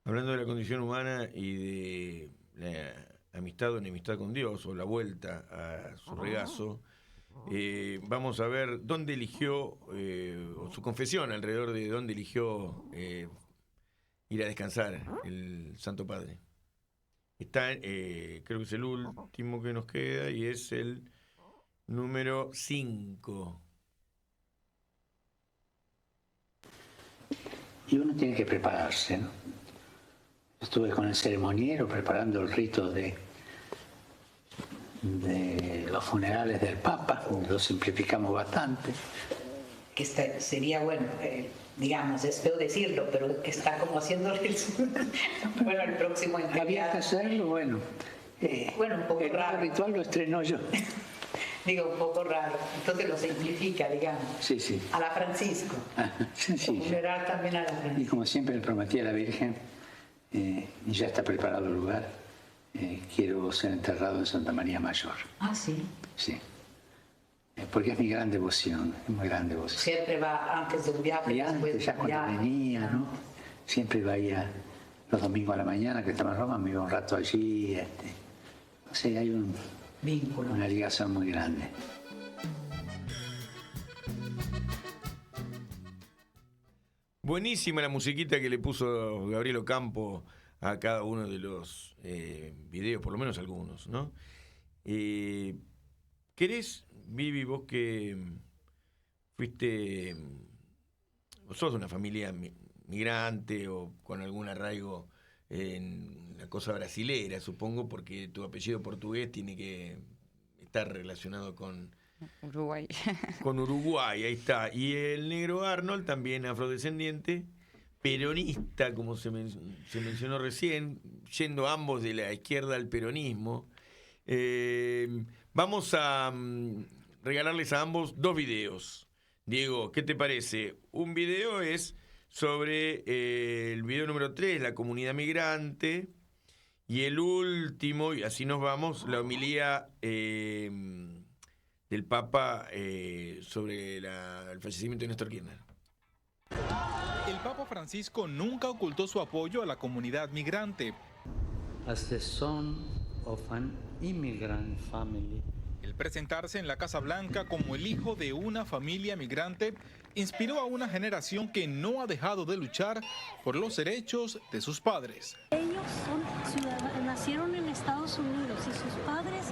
Hablando de la condición humana y de la amistad o enemistad con Dios, o la vuelta a su regazo, vamos a ver dónde eligió, o su confesión alrededor de dónde eligió ir a descansar el Santo Padre. Está, creo que es el último que nos queda, y es el número 5. Y uno tiene que prepararse, ¿no? Estuve con el ceremoniero preparando el rito de los funerales del Papa, lo simplificamos bastante. que sería, bueno, digamos, es feo decirlo, pero que está como haciéndole el próximo enviado. Había que hacerlo, bueno. Un poco raro. El ritual lo estrenó yo. Digo, un poco raro. Entonces lo simplifica, digamos. Sí. A la Francisco. Sencillo. Funeral también a la Francisco. Y como siempre le prometí a la Virgen, y ya está preparado el lugar, quiero ser enterrado en Santa María Mayor. Ah, sí. Sí. Porque es mi gran devoción, es muy gran devoción. Siempre va antes de un viaje. Y antes, ya cuando venía, ¿no? Siempre iba los domingos a la mañana, que estaba en Roma, me iba un rato allí. No sé, hay un vínculo, una ligación muy grande. Buenísima la musiquita que le puso Gabriel Ocampo a cada uno de los videos, por lo menos algunos, ¿no? ¿Querés, Vivi, vos que fuiste, vos sos de una familia migrante o con algún arraigo en la cosa brasilera, supongo, porque tu apellido portugués tiene que estar relacionado con Uruguay. Con Uruguay, ahí está. Y el negro Arnold, también afrodescendiente, peronista, como se mencionó recién, yendo ambos de la izquierda al peronismo. Vamos a regalarles a ambos 2 videos. Diego, ¿qué te parece? Un video es sobre el video número 3, la comunidad migrante, y el último, y así nos vamos, la homilía del Papa sobre el fallecimiento de Néstor Kirchner. El Papa Francisco nunca ocultó su apoyo a la comunidad migrante. As the son of an immigrant family. El presentarse en la Casa Blanca como el hijo de una familia migrante inspiró a una generación que no ha dejado de luchar por los derechos de sus padres. Ellos son ciudadanos, nacieron en Estados Unidos y sus padres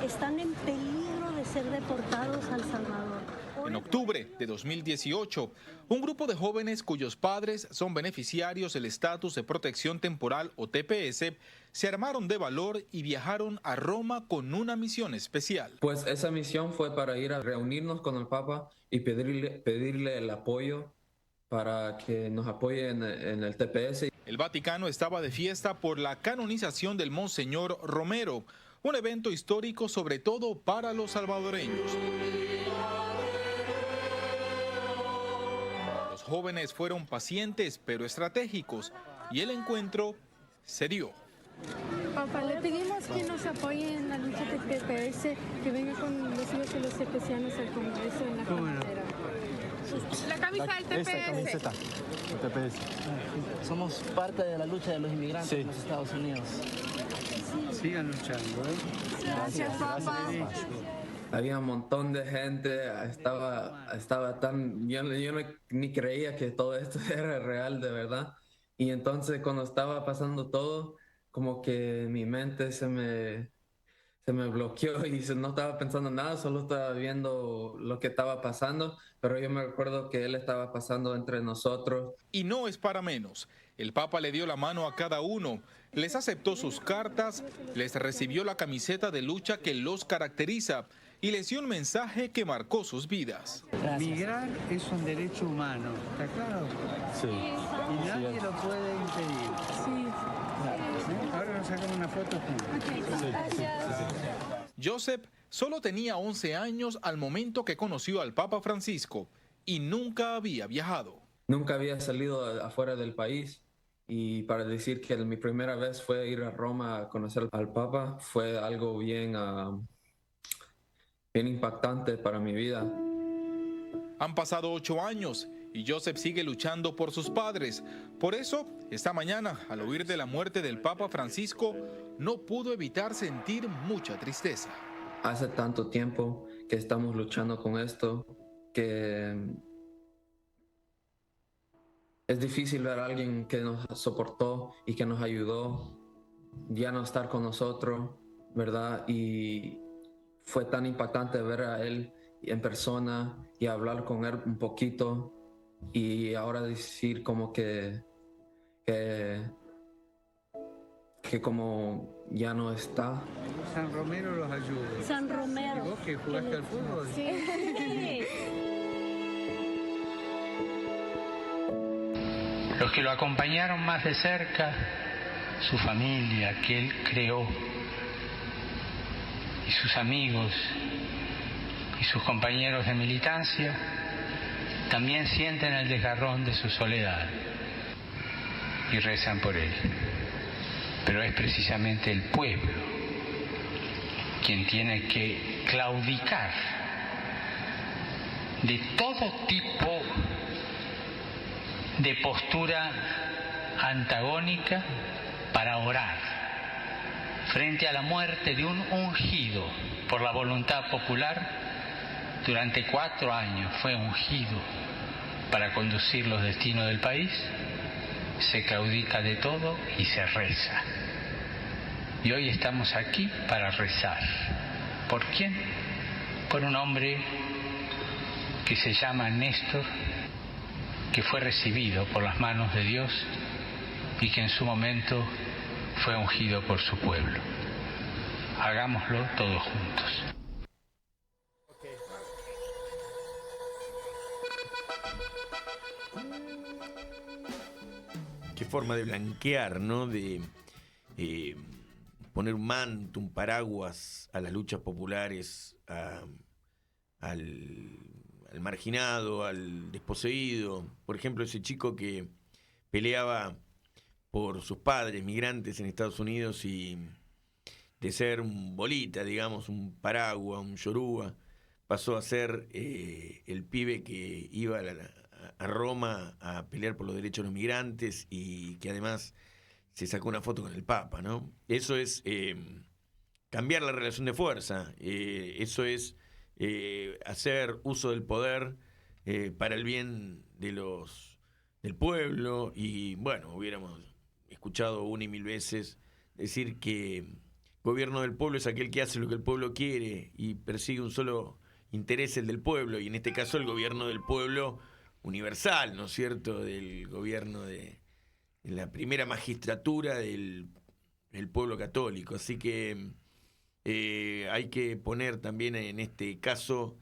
están en peligro de ser deportados a El Salvador. En octubre de 2018, un grupo de jóvenes cuyos padres son beneficiarios del estatus de protección temporal o TPS se armaron de valor y viajaron a Roma con una misión especial. Pues esa misión fue para ir a reunirnos con el Papa y pedirle el apoyo para que nos apoye en el TPS. El Vaticano estaba de fiesta por la canonización del Monseñor Romero, un evento histórico sobre todo para los salvadoreños. Los jóvenes fueron pacientes pero estratégicos y el encuentro se dio. Papá, le pedimos que nos apoye en la lucha del TPS, que venga con los hijos de los tepecianos al Congreso en la frontera. La camisa del TPS. Esta camiseta del TPS. Somos parte de la lucha de los inmigrantes en los Estados Unidos. Sigan luchando, ¿eh? Gracias, papá. Había un montón de gente, estaba tan... Yo ni creía que todo esto era real de verdad. Y entonces cuando estaba pasando todo, como que mi mente se me bloqueó y no estaba pensando nada, solo estaba viendo lo que estaba pasando, pero yo me recuerdo que él estaba pasando entre nosotros. Y no es para menos. El Papa le dio la mano a cada uno, les aceptó sus cartas, les recibió la camiseta de lucha que los caracteriza y les dio un mensaje que marcó sus vidas. Migrar es un derecho humano, ¿está claro? Sí. Y nadie lo puede impedir. Sí. Ahora nos sacamos una foto juntos. Joseph solo tenía 11 años al momento que conoció al Papa Francisco y nunca había viajado. Nunca había salido afuera del país y para decir que mi primera vez fue ir a Roma a conocer al Papa fue algo bien impactante para mi vida. Han pasado 8 años y Joseph sigue luchando por sus padres. Por eso, esta mañana, al oír de la muerte del Papa Francisco, no pudo evitar sentir mucha tristeza. Hace tanto tiempo que estamos luchando con esto que es difícil ver a alguien que nos soportó y que nos ayudó ya no estar con nosotros, ¿verdad? Y fue tan impactante ver a él en persona y hablar con él un poquito y ahora decir como que como ya no está. San Romero los ayuda. San Romero. ¿Y vos que jugaste al fútbol? Sí. los que lo acompañaron más de cerca, su familia que él creó, y sus amigos y sus compañeros de militancia, también sienten el desgarrón de su soledad y rezan por él. Pero es precisamente el pueblo quien tiene que claudicar de todo tipo de postura antagónica para orar frente a la muerte de un ungido por la voluntad popular. Durante 4 años fue ungido para conducir los destinos del país. Se claudica de todo y se reza. Y hoy estamos aquí para rezar. ¿Por quién? Por un hombre que se llama Néstor, que fue recibido por las manos de Dios y que en su momento fue ungido por su pueblo. Hagámoslo todos juntos. Qué forma de blanquear, ¿no? De poner un manto, un paraguas a las luchas populares, al marginado, al desposeído. Por ejemplo, ese chico que peleaba por sus padres migrantes en Estados Unidos y de ser un bolita, digamos, un paraguas, un yoruba, pasó a ser el pibe que iba a Roma a pelear por los derechos de los migrantes y que además se sacó una foto con el Papa, ¿no? Eso es cambiar la relación de fuerza, eso es hacer uso del poder para el bien del pueblo. Y bueno, hubiéramos escuchado 1 y 1000 veces decir que gobierno del pueblo es aquel que hace lo que el pueblo quiere y persigue un solo interés, el del pueblo, y en este caso el gobierno del pueblo universal, ¿no es cierto?, del gobierno de la primera magistratura del pueblo católico. Así que hay que poner también en este caso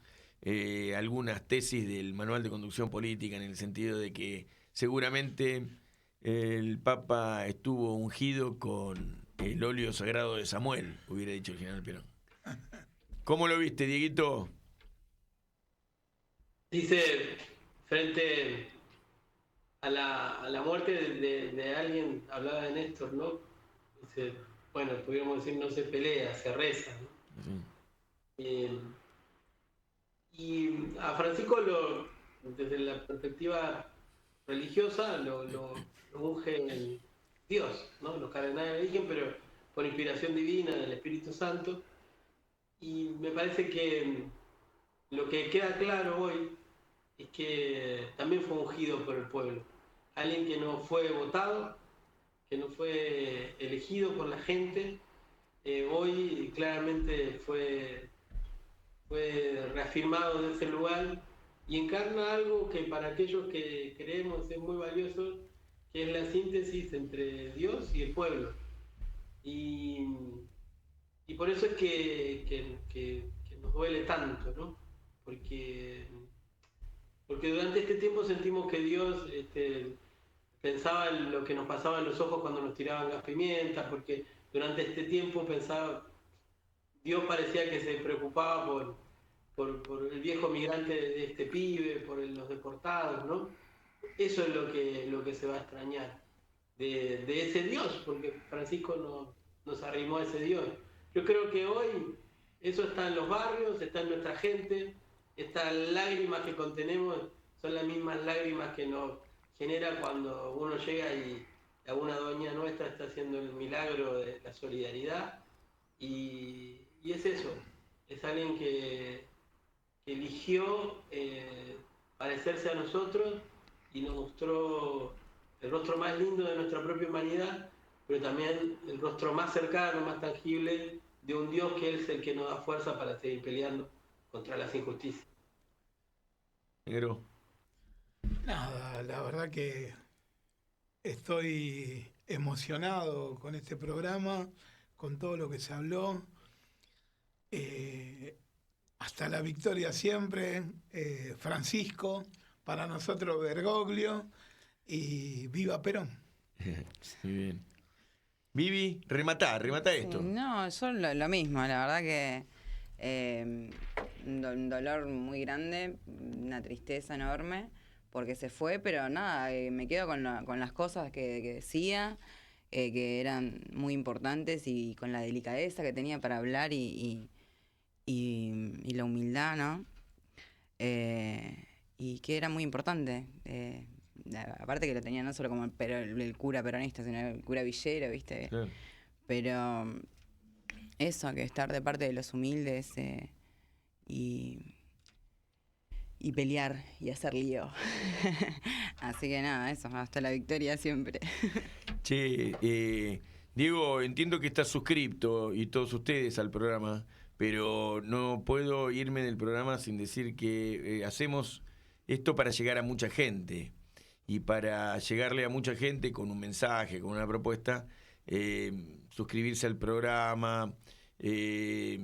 algunas tesis del manual de conducción política, en el sentido de que seguramente el Papa estuvo ungido con el óleo sagrado de Samuel, hubiera dicho el general Perón. ¿Cómo lo viste, Dieguito? Dice, frente a la muerte de alguien, hablaba de Néstor, ¿no? Dice, bueno, podríamos decir, no se pelea, se reza, ¿no? Y a Francisco, desde la perspectiva religiosa, lo unge en Dios, ¿no? Los cardenales eligen, pero por inspiración divina del Espíritu Santo. Y me parece que lo que queda claro hoy es que también fue ungido por el pueblo. Alguien que no fue votado, que no fue elegido por la gente, hoy claramente fue reafirmado en ese lugar y encarna algo que para aquellos que creemos es muy valioso, que es la síntesis entre Dios y el pueblo. Y por eso es que nos duele tanto, ¿no? Porque durante este tiempo sentimos que Dios pensaba en lo que nos pasaba en los ojos cuando nos tiraban gas pimienta, porque durante este tiempo Dios parecía que se preocupaba por el viejo migrante de este pibe, por los deportados, ¿no? Eso es lo que se va a extrañar de ese Dios, porque Francisco nos arrimó a ese Dios. Yo creo que hoy eso está en los barrios, está en nuestra gente, estas lágrimas que contenemos son las mismas lágrimas que nos genera cuando uno llega y alguna doña nuestra está haciendo el milagro de la solidaridad, y es eso, es alguien que eligió parecerse a nosotros y nos mostró el rostro más lindo de nuestra propia humanidad, pero también el rostro más cercano, más tangible de un Dios que es el que nos da fuerza para seguir peleando contra las injusticias. Negro. Nada, la verdad que estoy emocionado con este programa, con todo lo que se habló. Hasta la victoria siempre, Francisco, para nosotros Bergoglio. y viva Perón. Muy bien. Vivi, remata esto. Sí, no, yo lo mismo, la verdad que un dolor muy grande, una tristeza enorme, porque se fue, pero nada, me quedo con las cosas que decía, que eran muy importantes, y con la delicadeza que tenía para hablar y la humildad, ¿no? Y que era muy importante. Aparte que lo tenía no solo como el cura peronista, sino el cura villero, ¿viste? Claro. Pero eso, que estar de parte de los humildes y pelear y hacer lío. Así que nada, eso, hasta la victoria siempre. Che, Diego, entiendo que estás suscripto y todos ustedes al programa, pero no puedo irme del programa sin decir que hacemos esto para llegar a mucha gente. Y para llegarle a mucha gente con un mensaje, con una propuesta, suscribirse al programa,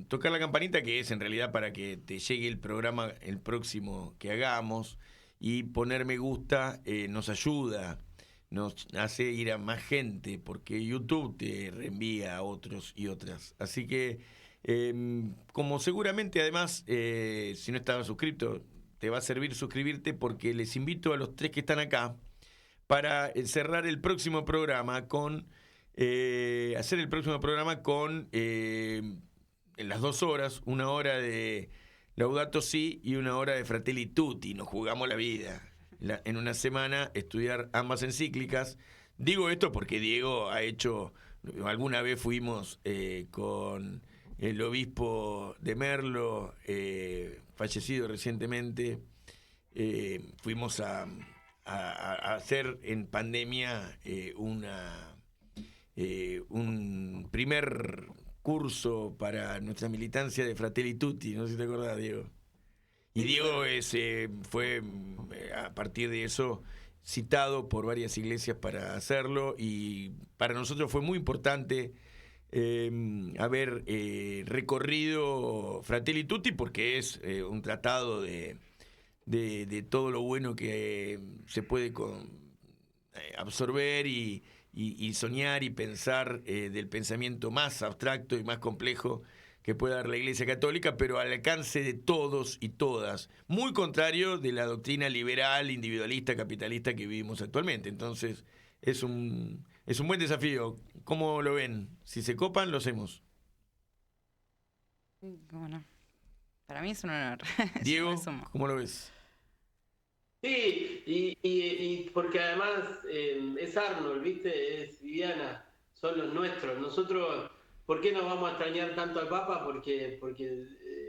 tocar la campanita, que es en realidad para que te llegue el programa el próximo que hagamos, y poner me gusta nos ayuda, nos hace ir a más gente, porque YouTube te reenvía a otros y otras. Así que, como seguramente además, si no estabas suscrito, te va a servir suscribirte, porque les invito a los 3 que están acá para cerrar el próximo programa con hacer el próximo programa con en las 2 horas, 1 hora de Laudato Si y 1 hora de Fratelli Tutti. Nos jugamos la vida en una semana, estudiar ambas encíclicas. Digo esto porque Diego ha hecho, alguna vez fuimos con el obispo de Merlo, fallecido recientemente, fuimos a hacer en pandemia un primer curso para nuestra militancia de Fratelli Tutti, no sé si te acordás, Diego. Y Diego fue a partir de eso citado por varias iglesias para hacerlo, y para nosotros fue muy importante haber recorrido Fratelli Tutti, porque es un tratado de todo lo bueno que se puede absorber y soñar y pensar del pensamiento más abstracto y más complejo que puede dar la Iglesia Católica, pero al alcance de todos y todas, muy contrario de la doctrina liberal, individualista, capitalista que vivimos actualmente. Entonces es un buen desafío. ¿Cómo lo ven? Si se copan, lo hacemos. ¿Cómo no? Para mí es un honor. Diego, ¿cómo lo ves? Sí, y porque además es Arnold, ¿viste? Es Viviana, son los nuestros. Nosotros, ¿por qué nos vamos a extrañar tanto al Papa? Porque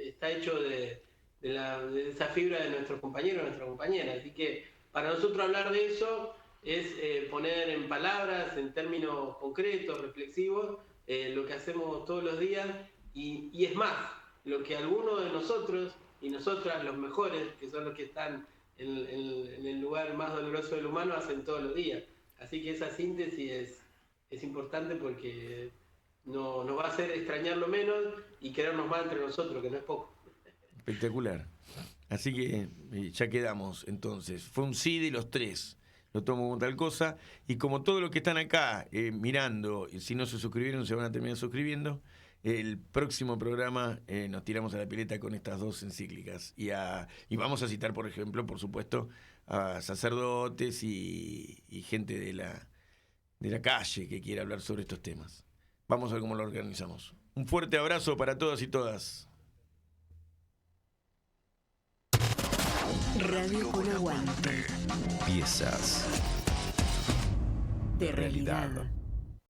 está hecho de esa fibra de nuestros compañeros, nuestras compañeras. Así que para nosotros hablar de eso es poner en palabras, en términos concretos, reflexivos, lo que hacemos todos los días, y es más, lo que algunos de nosotros y nosotras, los mejores, que son los que están en el lugar más doloroso del humano, hacen todos los días. Así que esa síntesis es importante, porque nos va a hacer extrañarlo menos y querernos más entre nosotros, que no es poco. Espectacular. Así que ya quedamos entonces. Fue un sí de los 3. Lo tomo como tal cosa. Y como todos los que están acá mirando, y si no se suscribieron, se van a terminar suscribiendo. El próximo programa nos tiramos a la pileta con estas 2 encíclicas. Y vamos a citar, por ejemplo, por supuesto, a sacerdotes y gente de la calle que quiera hablar sobre estos temas. Vamos a ver cómo lo organizamos. Un fuerte abrazo para todas y todas. Radio con Aguante. Piezas de realidad.